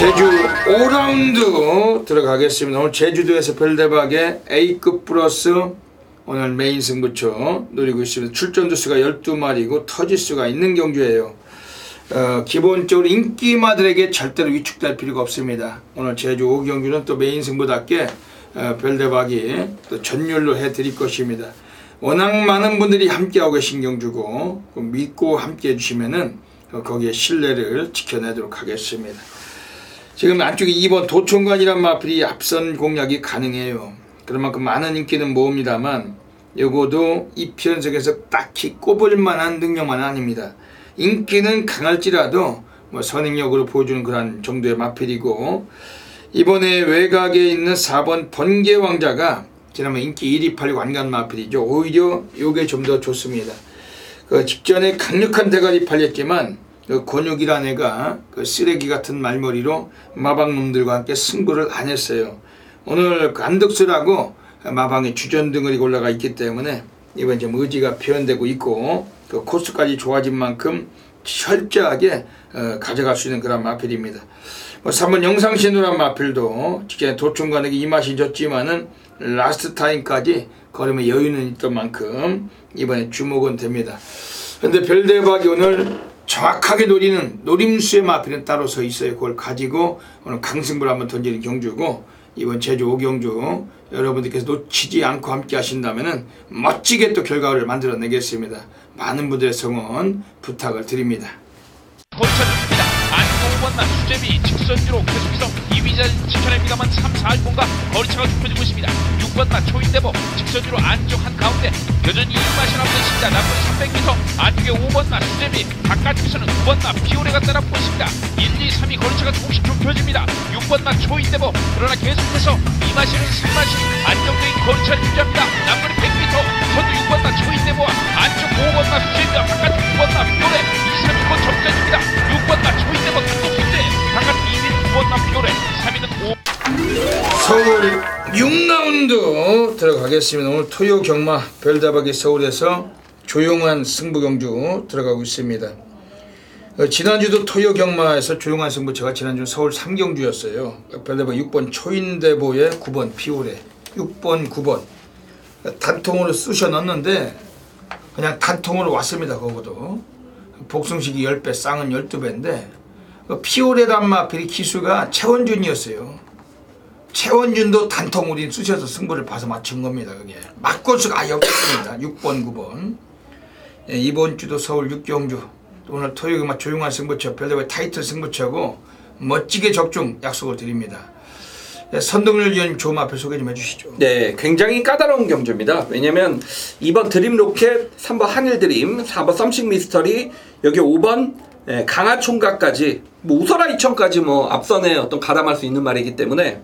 제주 5라운드 들어가겠습니다. 오늘 제주도에서 별대박의 A급 플러스 오늘 메인 승부처 노리고 있습니다. 출전 두수가 12마리고 터지수가 있는 경주예요. 기본적으로 인기마들에게 절대로 위축될 필요가 없습니다. 오늘 제주 5경주는 또 메인 승부답게 별대박이 또 전율로 해드릴 것입니다. 워낙 많은 분들이 함께하고 계신 경주고 믿고 함께해 주시면은 거기에 신뢰를 지켜내도록 하겠습니다. 지금 안쪽에 2번 도청관이란 마필이 앞선 공략이 가능해요. 그만큼 많은 인기는 모읍니다만 요거도 이 편성에서 딱히 꼽을 만한 능력만은 아닙니다. 인기는 강할지라도 뭐 선행력으로 보여주는 그런 정도의 마필이고, 이번에 외곽에 있는 4번 번개왕자가 지난번 인기 1위 팔리고 안간 마필이죠. 오히려 요게 좀 더 좋습니다. 그 직전에 강력한 대가리 팔렸지만 그 권육이라는 애가 그 쓰레기 같은 말머리로 마방놈들과 함께 승부를 안 했어요. 오늘 안덕수라고 마방에 주전등을이 올라가 있기 때문에 이번 좀 의지가 표현되고 있고 그 코스까지 좋아진 만큼 철저하게 가져갈 수 있는 그런 마필입니다. 뭐 3번 영상신우란 마필도 직전에 도청관에게 이 맛이 졌지만은 라스트 타임까지 걸음에 여유는 있던 만큼 이번에 주목은 됩니다. 근데 별대박이 오늘 정확하게 노리는 노림수의 마필은 따로 서 있어요. 그걸 가지고 오늘 강승부를 한번 던지는 경주고, 이번 제주 5경주 여러분들께서 놓치지 않고 함께 하신다면 멋지게 또 결과를 만들어내겠습니다. 많은 분들의 성원 부탁을 드립니다. 거리차입니다. 안동원만 수제비 직선주로 계속해서 2위자를 지켜냅니다만 3, 4위권과 거리차가 좁혀지고 있습니다. 6번만 초인대보 직선주로 안쪽 한가운데 여전히 1맛이 남는 시자 남은 300m 안쪽에 5번만 수제비 바깥쪽에서는 9번만 피오레가 따라붙고 있습니다. 1, 2, 3위 거리차가 조금씩 좁혀집니다. 6번만 초인대보 그러나 계속해서 2마시는 3마시 안정적인 거리차를 유지합니다. 남은 100m 선두 6번만 초인대보와 안쪽 5번만 수제비와 바깥쪽 9번만 피오레 2, 3위권 접전입니다. 6번만 초인대보 단독 승제 바깥쪽 2위는 9번만 피오레 3위는 5. 서울 6라운드 들어가겠습니다. 오늘 토요 경마 별다박이 서울에서 조용한 승부 경주 들어가고 있습니다. 지난주도 토요 경마에서 조용한 승부처가 지난주 서울 3경주였어요. 별다박 6번 초인대보에 9번 피오레 6번 9번 단통으로 쑤셔 넣었는데 그냥 단통으로 왔습니다. 그거도 복숭식이 10배 쌍은 12배인데 피오레란 마필이 기수가 최원준이었어요. 최원준도 단통으로 쑤셔서 승부를 봐서 맞춘 겁니다. 그게 맞고수가 아예 없습니다. 6번 9번 이번 주도 서울 6경주 오늘 토요일 조용한 승부처 별다박 타이틀 승부처고 멋지게 적중 약속을 드립니다. 선동열 위원님 좋은 마필 소개 좀 해주시죠. 네, 굉장히 까다로운 경주입니다. 왜냐면 2번 드림로켓, 3번 하늘드림, 4번 썸씽 미스터리, 여기 5번 강화총각까지 뭐 우설아 이천까지 뭐 앞선에 어떤 가담할 수 있는 말이기 때문에,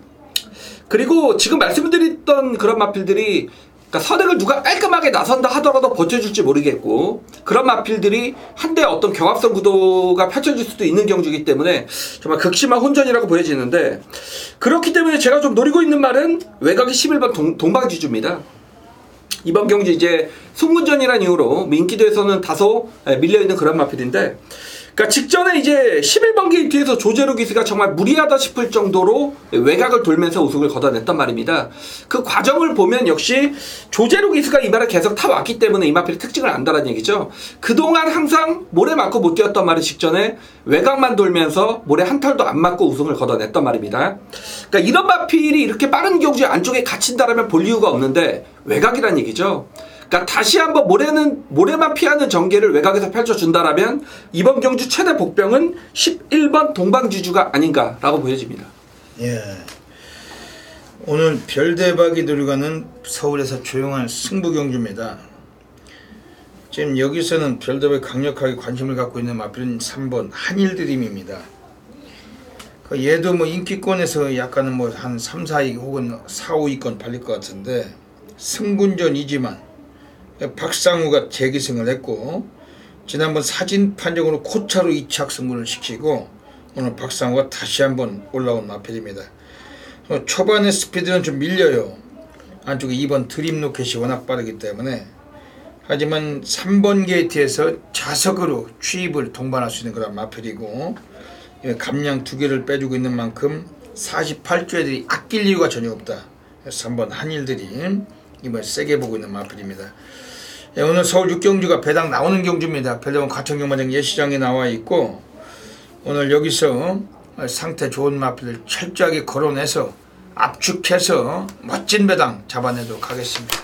그리고 지금 말씀드렸던 그런 마필들이 그러니까 선행을 누가 깔끔하게 나선다 하더라도 버텨줄지 모르겠고, 그런 마필들이 한데 어떤 경합성 구도가 펼쳐질 수도 있는 경주이기 때문에 정말 극심한 혼전이라고 보여지는데, 그렇기 때문에 제가 좀 노리고 있는 말은 외곽이 11번 동방지주입니다. 이번 경주 이제 승문전이라는 이유로 민기도에서는 다소 밀려있는 그런 마필인데, 그러니까 직전에 이제 11번 게이트에서 조제로 기수가 정말 무리하다 싶을 정도로 외곽을 돌면서 우승을 거둬냈단 말입니다. 그 과정을 보면 역시 조제로 기수가 이 말을 계속 타왔기 때문에 이 마필의 특징을 안다는 얘기죠. 그동안 항상 모래 맞고 못 뛰었던 말이 직전에 외곽만 돌면서 모래 한 털도 안 맞고 우승을 거둬냈단 말입니다. 그러니까 이런 마필이 이렇게 빠른 경주에 안쪽에 갇힌다라면 볼 이유가 없는데 외곽이란 얘기죠. 그러니까 다시 한번 모래만 피하는 전개를 외곽에서 펼쳐준다라면 이번 경주 최대 복병은 11번 동방지주가 아닌가라고 보여집니다. 예. 오늘 별대박이 들어가는 서울에서 조용한 승부 경주입니다. 지금 여기서는 별대박이 강력하게 관심을 갖고 있는 마필은 3번 한일드림입니다. 얘도 뭐 인기권에서 약간은 뭐 한 3, 4위 혹은 4, 5위권 팔릴 것 같은데 승군전이지만 박상우가 재기승을 했고, 지난번 사진 판정으로 코차로 2착 승부를 시키고 오늘 박상우가 다시 한번 올라온 마필입니다. 초반에 스피드는 좀 밀려요. 안쪽에 2번 드림로켓이 워낙 빠르기 때문에. 하지만 3번 게이트에서 자석으로 취입을 동반할 수 있는 그런 마필이고, 감량 2개를 빼주고 있는 만큼 48조애들이 아낄 이유가 전혀 없다. 그래서 한번 한일들이 이번 세게 보고 있는 마필입니다. 오늘 서울 6경주가 배당 나오는 경주입니다. 별대원 과천경마장 예시장에 나와 있고, 오늘 여기서 상태 좋은 마필을 철저하게 걸어내서 압축해서 멋진 배당 잡아내도록 하겠습니다.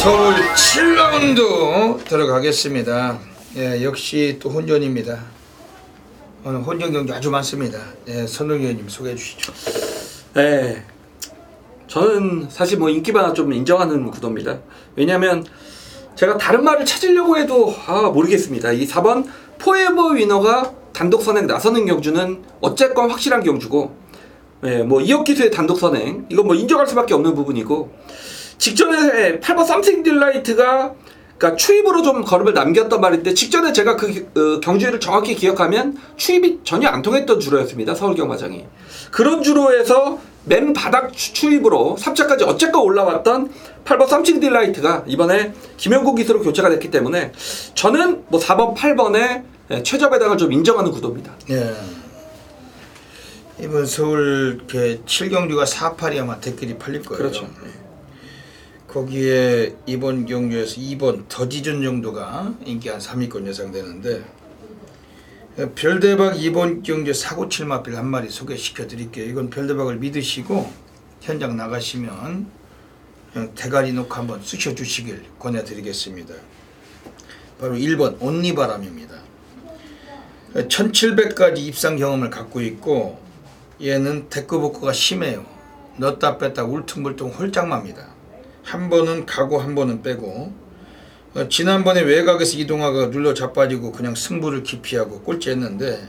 서울 7라운드 들어가겠습니다. 예, 역시 또 혼전입니다. 오늘 혼전 경기 아주 많습니다. 예, 선동 의원님 소개해 주시죠. 네, 저는 사실 뭐 인기만 좀 인정하는 구도입니다. 왜냐하면 제가 다른 말을 찾으려고 해도 모르겠습니다. 이 4번 포에버 위너가 단독 선행 나서는 경주는 어쨌건 확실한 경주고, 뭐 이혁 기수의 단독 선행 이건 뭐 인정할 수밖에 없는 부분이고, 직전에 8번 썸씽 딜라이트가 그러니까 추입으로 좀 걸음을 남겼단 말인데, 직전에 제가 그 경주를 정확히 기억하면 추입이 전혀 안 통했던 주로였습니다. 서울경마장이. 그런 주로에서 맨 바닥 추입으로 3차까지 어쨌건 올라왔던 8번 썸씽 딜라이트가 이번에 김영국 기수로 교체가 됐기 때문에 저는 뭐 4번, 8번에 최저 배당을 좀 인정하는 구도입니다. 예. 이번 서울 7경주가 4-8이 아마 댓글이 팔릴 거예요. 그렇죠. 거기에 이번 경주에서 2번 더지전 정도가 인기 한 3위권 예상되는데, 별대박 이번 경주 사고칠 마필 한 마리 소개시켜 드릴게요. 이건 별대박을 믿으시고 현장 나가시면 그냥 대가리 놓고 한번 쑤셔 주시길 권해드리겠습니다. 바로 1번 온리바람입니다. 1700까지 입상 경험을 갖고 있고, 얘는 데크복구가 심해요. 넣었다 뺐다 울퉁불퉁 홀짝맙니다. 한 번은 가고 한 번은 빼고, 지난번에 외곽에서 이동하가 눌러 자빠지고 그냥 승부를 기피하고 꼴찌했는데,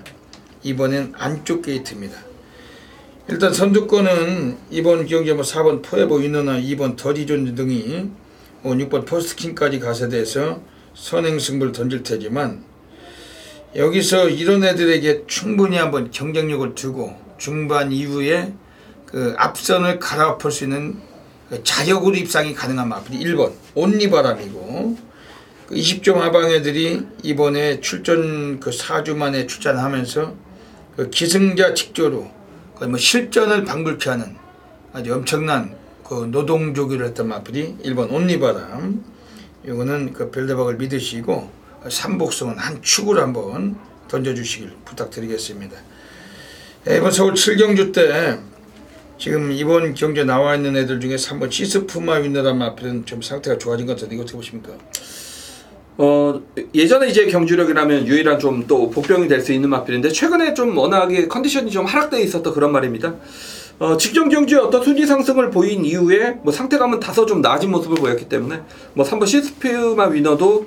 이번엔 안쪽 게이트입니다. 일단 선두권은 이번 경기에 뭐 4번 포에버 위너나 2번 더디존 등이 6번 포스트킹까지 가세돼서 선행 승부를 던질 테지만, 여기서 이런 애들에게 충분히 한번 경쟁력을 두고 중반 이후에 그 앞선을 갈아엎을 수 있는 자력으로 입상이 가능한 마필이 1번 온리바람이고, 그 20점 하방 애들이 이번에 출전 4주 만에 출전하면서 그 기승자 직조로 거의 뭐 실전을 방불케 하는 아주 엄청난 그 노동조기를 했던 마필이 1번 온리바람. 이거는 그 별대박을 믿으시고 삼복성은 한 축으로 한번 던져주시길 부탁드리겠습니다. 이번 서울 7경주 때 지금 이번 경주에 나와 있는 애들 중에 3번 시스푸마 위너란 마필은 좀 상태가 좋아진 것 같은데 이거 어떻게 보십니까? 예전에 이제 경주력이라면 유일한 좀 또 복병이 될 수 있는 마필인데, 최근에 좀 워낙에 컨디션이 좀 하락되어 있었던 그런 말입니다. 직전 경주에 어떤 순위 상승을 보인 이후에 뭐 상태감은 다소 좀 나아진 모습을 보였기 때문에 뭐 3번 시스푸마 위너도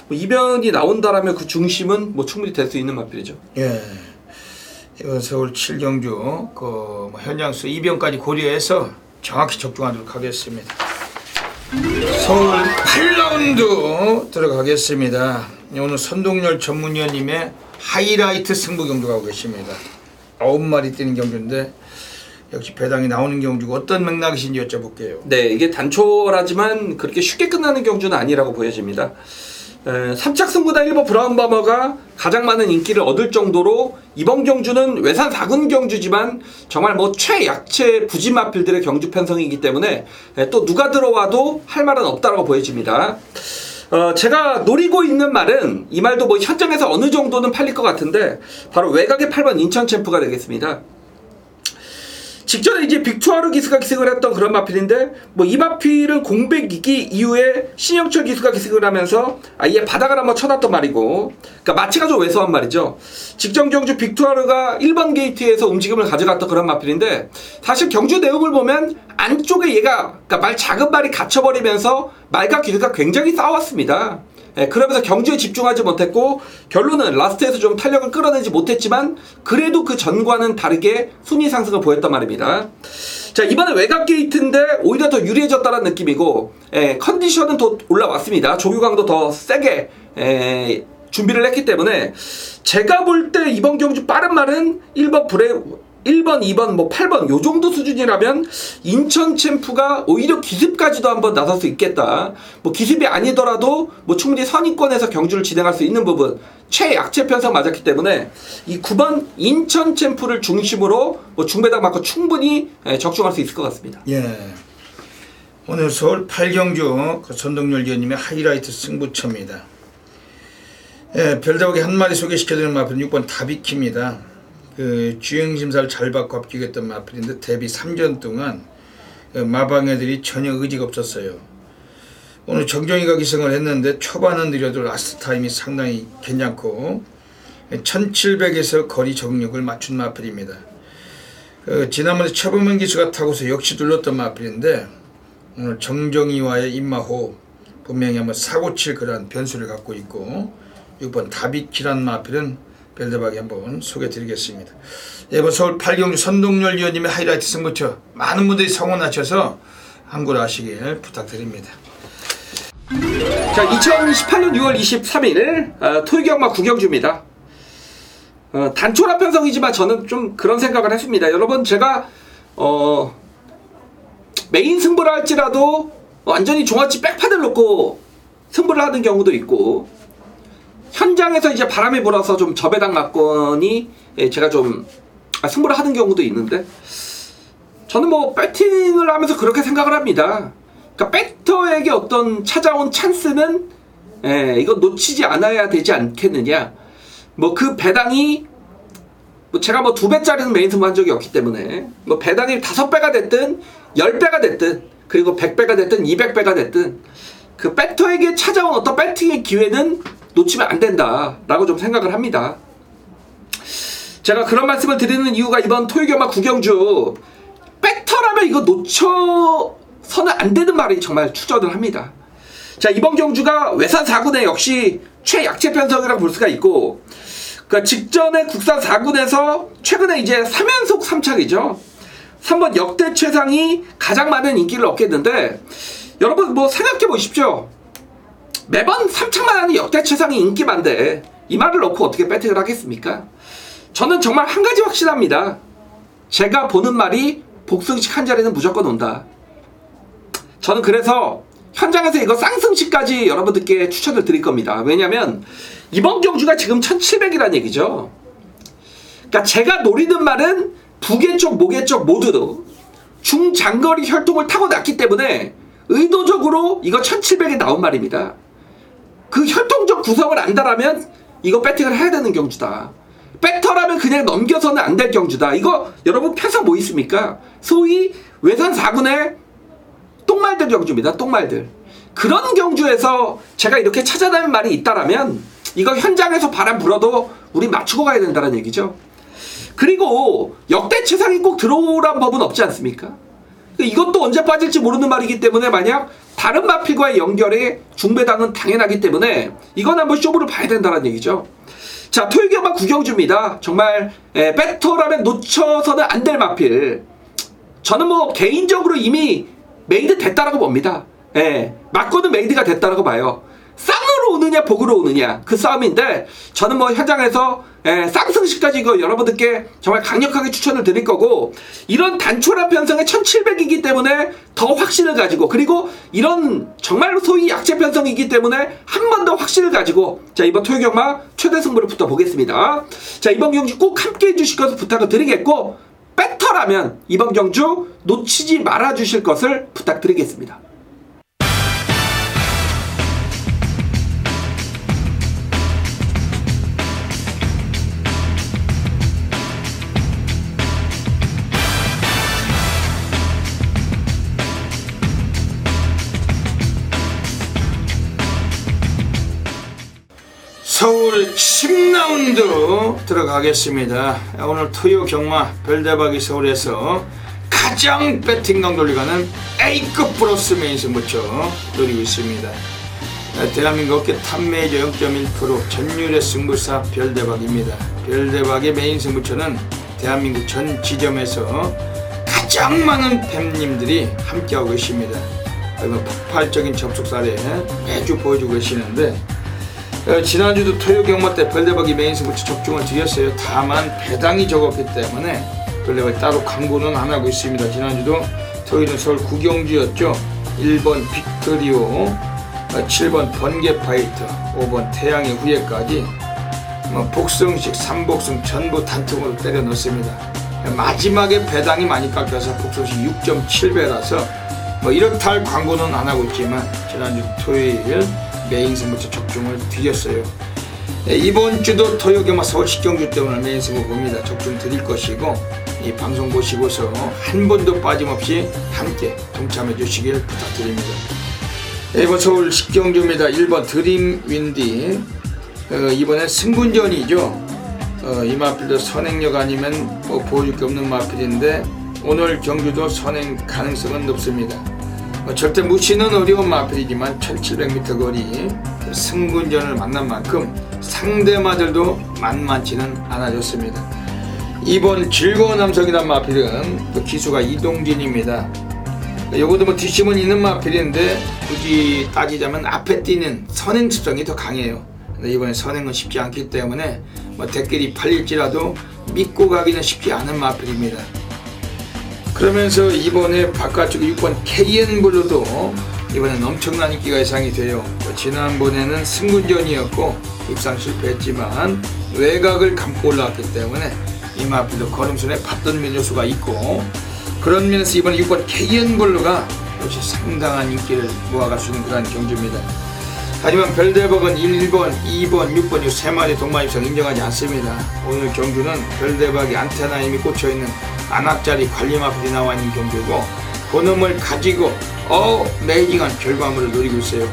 뭐 이변이 나온다라면 그 중심은 뭐 충분히 될 수 있는 마필이죠. 예. 이번 서울 7경주 그 현장수 2병까지 고려해서 정확히 적중하도록 하겠습니다. 서울 8라운드 들어가겠습니다. 오늘 선동열 전문위원님의 하이라이트 승부 경주가 오고 계십니다. 9마리 뛰는 경주인데 역시 배당이 나오는 경주고, 어떤 맥락이신지 여쭤볼게요. 네, 이게 단촐하지만 그렇게 쉽게 끝나는 경주는 아니라고 보여집니다. 3착 승부다 1번 브라운바머가 가장 많은 인기를 얻을 정도로 이번 경주는 외산 4군 경주지만 정말 뭐 최약체 부지마필들의 경주 편성이기 때문에 또 누가 들어와도 할 말은 없다라고 보여집니다. 제가 노리고 있는 말은, 이 말도 뭐 현장에서 어느 정도는 팔릴 것 같은데, 바로 외곽의 8번 인천 챔프가 되겠습니다. 직전에 이제 빅투아르 기수가 기승을 했던 그런 마필인데, 뭐 이 마필은 공백 이기 이후에 신영철 기수가 기승을 하면서 아예 바닥을 한번 쳐놨던 말이고, 그러니까 마치가 좀 왜소한 말이죠. 직전 경주 빅투아르가 1번 게이트에서 움직임을 가져갔던 그런 마필인데, 사실 경주 내용을 보면 안쪽에 얘가 그러니까 말 작은 말이 갇혀버리면서 말과 기수가 굉장히 싸웠습니다. 그러면서 경주에 집중하지 못했고, 결론은 라스트에서 좀 탄력을 끌어내지 못했지만 그래도 그 전과는 다르게 순위 상승을 보였단 말입니다. 자, 이번에 외곽 게이트인데 오히려 더 유리해졌다는 느낌이고, 컨디션은 더 올라왔습니다. 조규광도 더 세게 준비를 했기 때문에 제가 볼 때 이번 경주 빠른 말은 1번 2번, 뭐 8번 요 정도 수준이라면 인천 챔프가 오히려 기습까지도 한번 나설 수 있겠다. 뭐 기습이 아니더라도 뭐 충분히 선입권에서 경주를 진행할 수 있는 부분, 최약체 편성 맞았기 때문에 이 9번 인천 챔프를 중심으로 뭐 중배당 맞고 충분히 적중할 수 있을 것 같습니다. 예. 오늘 서울 8경주 선동열 위원님의 하이라이트 승부처입니다. 예, 별다우기 한 마리 소개시켜드리는 마필은 6번 다비키입니다. 그 주행심사를 잘 받고 합격했던 마필인데 데뷔 3전 동안 마방애들이 전혀 의지가 없었어요. 오늘 정정이가 기승을 했는데 초반은 느려도 라스트 타임이 상당히 괜찮고 1700에서 거리 적응력을 맞춘 마필입니다. 지난번에 최범현 기수가 타고서 역시 눌렀던 마필인데 오늘 정정이와의 입마호 분명히 한번 사고칠 그런 변수를 갖고 있고 6번 다비키란 마필은 별대박이 한번 소개해드리겠습니다. 이번 서울 8경주 선동열 위원님의 하이라이트 승부처 많은 분들이 성원하셔서 함구하시길 부탁드립니다. 자, 2018년 6월 23일 토요경마 구경주입니다. 단촐한 편성이지만 저는 좀 그런 생각을 했습니다. 여러분, 제가 메인 승부를 할지라도 완전히 종아치 백판을 놓고 승부를 하는 경우도 있고, 현장에서 이제 바람이 불어서 좀 저배당 맞건이 제가 좀 승부를 하는 경우도 있는데, 저는 뭐 배팅을 하면서 그렇게 생각을 합니다. 그러니까 배터에게 어떤 찾아온 찬스는 이거 놓치지 않아야 되지 않겠느냐. 뭐 그 배당이 뭐 제가 뭐 2배짜리는 메인 승부 한 적이 없기 때문에 뭐 배당이 5배가 됐든 10배가 됐든 그리고 100배가 됐든 200배가 됐든 그 배터에게 찾아온 어떤 배팅의 기회는 놓치면 안 된다 라고 좀 생각을 합니다. 제가 그런 말씀을 드리는 이유가 이번 토요경마 구경주 배터라면 이거 놓쳐서는 안 되는 말이 정말 추천을 합니다. 자, 이번 경주가 외산 4군에 역시 최약체 편성이라고 볼 수가 있고, 그러니까 직전에 국산 4군에서 최근에 이제 3연속 3착이죠. 3번 역대 최상이 가장 많은 인기를 얻겠는데, 여러분 뭐 생각해 보십시오. 매번 3착만 하는 역대 최상이 인기 많은데 이 말을 놓고 어떻게 배팅을 하겠습니까? 저는 정말 한 가지 확신합니다. 제가 보는 말이 복승식 한 자리는 무조건 온다. 저는 그래서 현장에서 이거 쌍승식까지 여러분들께 추천을 드릴 겁니다. 왜냐면 이번 경주가 지금 1700이라는 얘기죠. 그러니까 제가 노리는 말은 부계 쪽, 모계 쪽 모두도 중장거리 혈통을 타고났기 때문에 의도적으로 이거 1700에 나온 말입니다. 그 혈통적 구성을 안다라면 이거 배팅을 해야 되는 경주다. 배터라면 그냥 넘겨서는 안 될 경주다. 이거 여러분 편성 뭐 있습니까? 소위 외산 4군의 똥말들 경주입니다. 똥말들. 그런 경주에서 제가 이렇게 찾아다니는 말이 있다라면 이거 현장에서 바람 불어도 우리 맞추고 가야 된다는 얘기죠. 그리고 역대 최상이 꼭 들어오란 법은 없지 않습니까? 이것도 언제 빠질지 모르는 말이기 때문에 만약 다른 마필과의 연결에 중배당은 당연하기 때문에 이건 한번 쇼부를 봐야 된다는 얘기죠. 자, 토요경마 구경주입니다. 정말 배터라면 놓쳐서는 안 될 마필. 저는 뭐 개인적으로 이미 메이드 됐다라고 봅니다. 맞고는 메이드가 됐다라고 봐요. 쌍으로 오느냐 복으로 오느냐 그 싸움인데, 저는 뭐 현장에서 쌍승식까지 이거 여러분들께 정말 강력하게 추천을 드릴 거고, 이런 단촐한 편성의 1700이기 때문에 더 확신을 가지고, 그리고 이런 정말로 소위 약체 편성이기 때문에 한 번 더 확신을 가지고, 자, 이번 토요경마 최대 승부를 붙어 보겠습니다. 자, 이번 경주 꼭 함께 해주실 것을 부탁을 드리겠고, 배터라면 이번 경주 놓치지 말아 주실 것을 부탁드리겠습니다. 서울 10라운드 들어가겠습니다. 오늘 토요경마 별대박이 서울에서 가장 배팅강 돌려가는 A급 플러스 메인 승부처 노리고 있습니다. 대한민국 업계 탑메이저 0.1% 전율의 승부사 별대박입니다. 별대박의 메인 승부처는 대한민국 전 지점에서 가장 많은 팬님들이 함께하고 계십니다. 폭발적인 접속사례 매주 보여주고 계시는데 지난주도 토요 경마 때 별대박이 메인 승부처 적중을 드렸어요. 다만 배당이 적었기 때문에 별대박이 따로 광고는 안 하고 있습니다. 지난주도 토요일은 서울 구경주였죠. 1번 빅토리오, 7번 번개파이터, 5번 태양의 후예까지 복승식 3복승 전부 단통으로 때려 넣습니다. 마지막에 배당이 많이 깎여서 복승식 6.7배라서 이렇다 할 광고는 안 하고 있지만 지난주 토요일 메인 승부처 적중을 드렸어요. 이번 주도 토요 경마 서울 식경주 때문에 메인 승부 봅니다. 적중 드릴 것이고 이 방송 보시고서 한 번도 빠짐없이 함께 동참해 주시길 부탁드립니다. 이번 서울 식경주입니다. 1번 드림 윈디, 이번엔 승군전이죠. 이 마필도 선행력 아니면 보여줄 게 없는 마필인데 오늘 경주도 선행 가능성은 높습니다. 절대 무시는 어려운 마필이지만 1700m 거리 승군전을 만난 만큼 상대마들도 만만치는 않아졌습니다. 이번 즐거운 남성이란 마필은 기수가 이동진입니다. 요것도 뒷심은 있는 마필인데 굳이 따지자면 앞에 뛰는 선행 습성이 더 강해요. 근데 이번에 선행은 쉽지 않기 때문에 댓글이 팔릴지라도 믿고 가기는 쉽지 않은 마필입니다. 그러면서 이번에 바깥쪽 6번 KN블루도 이번엔 엄청난 인기가 예상이 돼요. 지난번에는 승군전이었고 입상 실패했지만 외곽을 감고 올라왔기 때문에 이 마필도 걸음선에 받던 요소가 있고 그런 면에서 이번 6번 KN블루가 역시 상당한 인기를 모아갈 수 있는 그런 경주입니다. 하지만 별대박은 1번, 2번, 6번 이 세 마리 동반 입상 인정하지 않습니다. 오늘 경주는 별대박이 안테나 힘이 꽂혀있는 안악자리 관리 마필이 나와 있는 경주고 본음을 가지고 매진한 결과물을 노리고 있어요.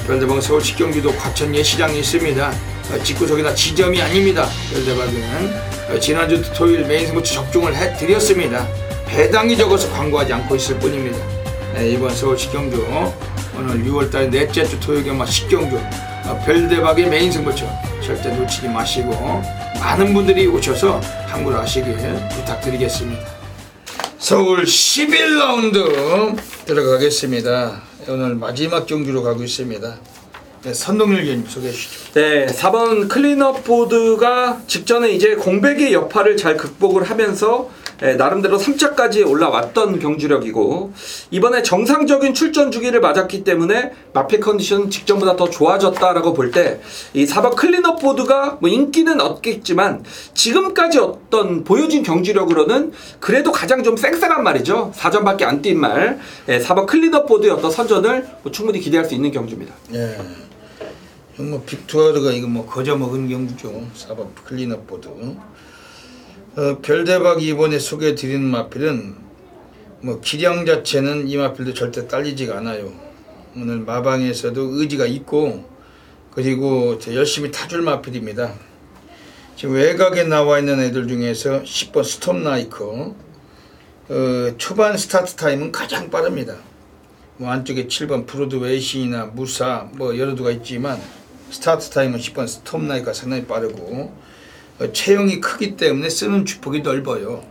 별대박은 서울 식경주도 과천 예시장이 있습니다. 직구석이나 지점이 아닙니다. 별대박은 지난주 토요일 메인 승부처 적중을 해드렸습니다. 배당이 적어서 광고하지 않고 있을 뿐입니다. 이번 서울 식경주 오늘 6월달 넷째 주 토요 경마 식경주 별대박의 메인 승부처 절대 놓치지 마시고 많은 분들이 오셔서 함구를 하시길 부탁드리겠습니다. 서울 11라운드 들어가겠습니다. 오늘 마지막 경주로 가고 있습니다. 선동열 위원님 소개해 주시죠. 네, 4번 클린업 보드가 직전에 이제 공백의 여파를 잘 극복을 하면서 나름대로 3차까지 올라왔던 경주력이고 이번에 정상적인 출전 주기를 맞았기 때문에 마필 컨디션은 직전보다 더 좋아졌다라고 볼 때 이 4번 클린업 보드가 인기는 얻겠지만 지금까지 어떤 보여진 경주력으로는 그래도 가장 좀 쌩쌩한 말이죠. 4전밖에 안 뛴 말 4번 클린업 보드의 어떤 선전을 충분히 기대할 수 있는 경주입니다. 예. 빅투어드가 이거 거저 먹은 경주죠. 4번 클린업 보드. 별대박 이번에 소개해 드리는 마필은 기량 자체는 이 마필도 절대 딸리지가 않아요. 오늘 마방에서도 의지가 있고 그리고 열심히 타줄 마필입니다. 지금 외곽에 나와 있는 애들 중에서 10번 스톰나이커 초반 스타트 타임은 가장 빠릅니다. 안쪽에 7번 브로드웨이신이나 무사 여러 두가 있지만 스타트 타임은 10번 스톰나이커가 상당히 빠르고 체형이 크기 때문에 쓰는 주폭이 넓어요.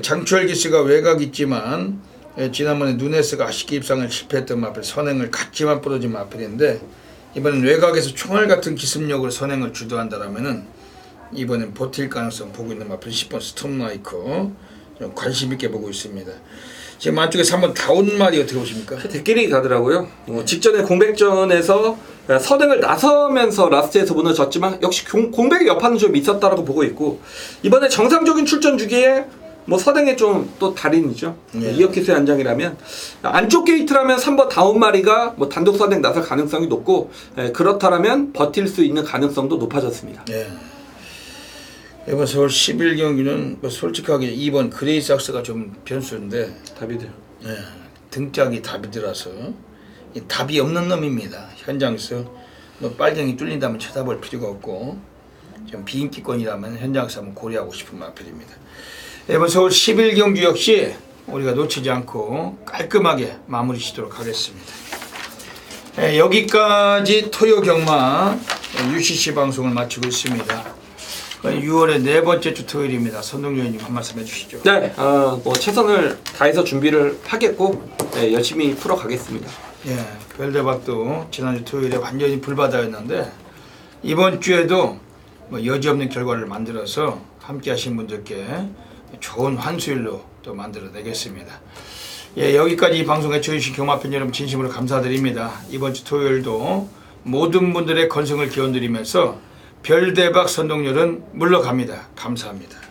장추열 기수가 외곽 있지만 지난번에 누네스가 아쉽게 입상을 실패했던 마필 선행을 같지만 부러진 마필인데 이번엔 외곽에서 총알 같은 기습력으로 선행을 주도한다라면은 이번엔 버틸 가능성 보고 있는 마필 10번 스톰나이커 좀 관심 있게 보고 있습니다. 지금 안쪽에서 한번 다운 말이 어떻게 보십니까? 대끼리 가더라고요. 직전에 공백전에서 선행을 나서면서 라스트에서 무너졌지만 역시 공백의 여파는 좀 있었다라고 보고 있고 이번에 정상적인 출전 주기에 선행의 좀 또 달인이죠. 이어키스의 안장이라면 안쪽 게이트라면 3번 다운 마리가 단독 선행 나설 가능성이 높고 그렇다라면 버틸 수 있는 가능성도 높아졌습니다. 이번 서울 11경기는 솔직하게 2번 그레이삭스가 좀 변수인데 다비드 등짝이 다비드라서 답이 없는 놈입니다. 현장에서 빨갱이 뚫린다면 쳐다볼 필요가 없고 좀 비인기권이라면 현장에서 한번 고려하고 싶은 마필입니다. 이번 서울 11경기 역시 우리가 놓치지 않고 깔끔하게 마무리 짓도록 하겠습니다. 여기까지 토요 경마 UCC 방송을 마치고 있습니다. 6월의 네 번째 주 토요일입니다. 선동위원님 한 말씀 해주시죠. 네, 뭐 최선을 다해서 준비를 하겠고 네, 열심히 풀어가겠습니다. 예, 별대박도 지난주 토요일에 완전히 불바다였는데 이번 주에도 뭐 여지없는 결과를 만들어서 함께 하신 분들께 좋은 환수일로 또 만들어내겠습니다. 예, 여기까지 이 방송 해주신 경마팬 여러분 진심으로 감사드립니다. 이번 주 토요일도 모든 분들의 건승을 기원드리면서 별대박 선동열은 물러갑니다. 감사합니다.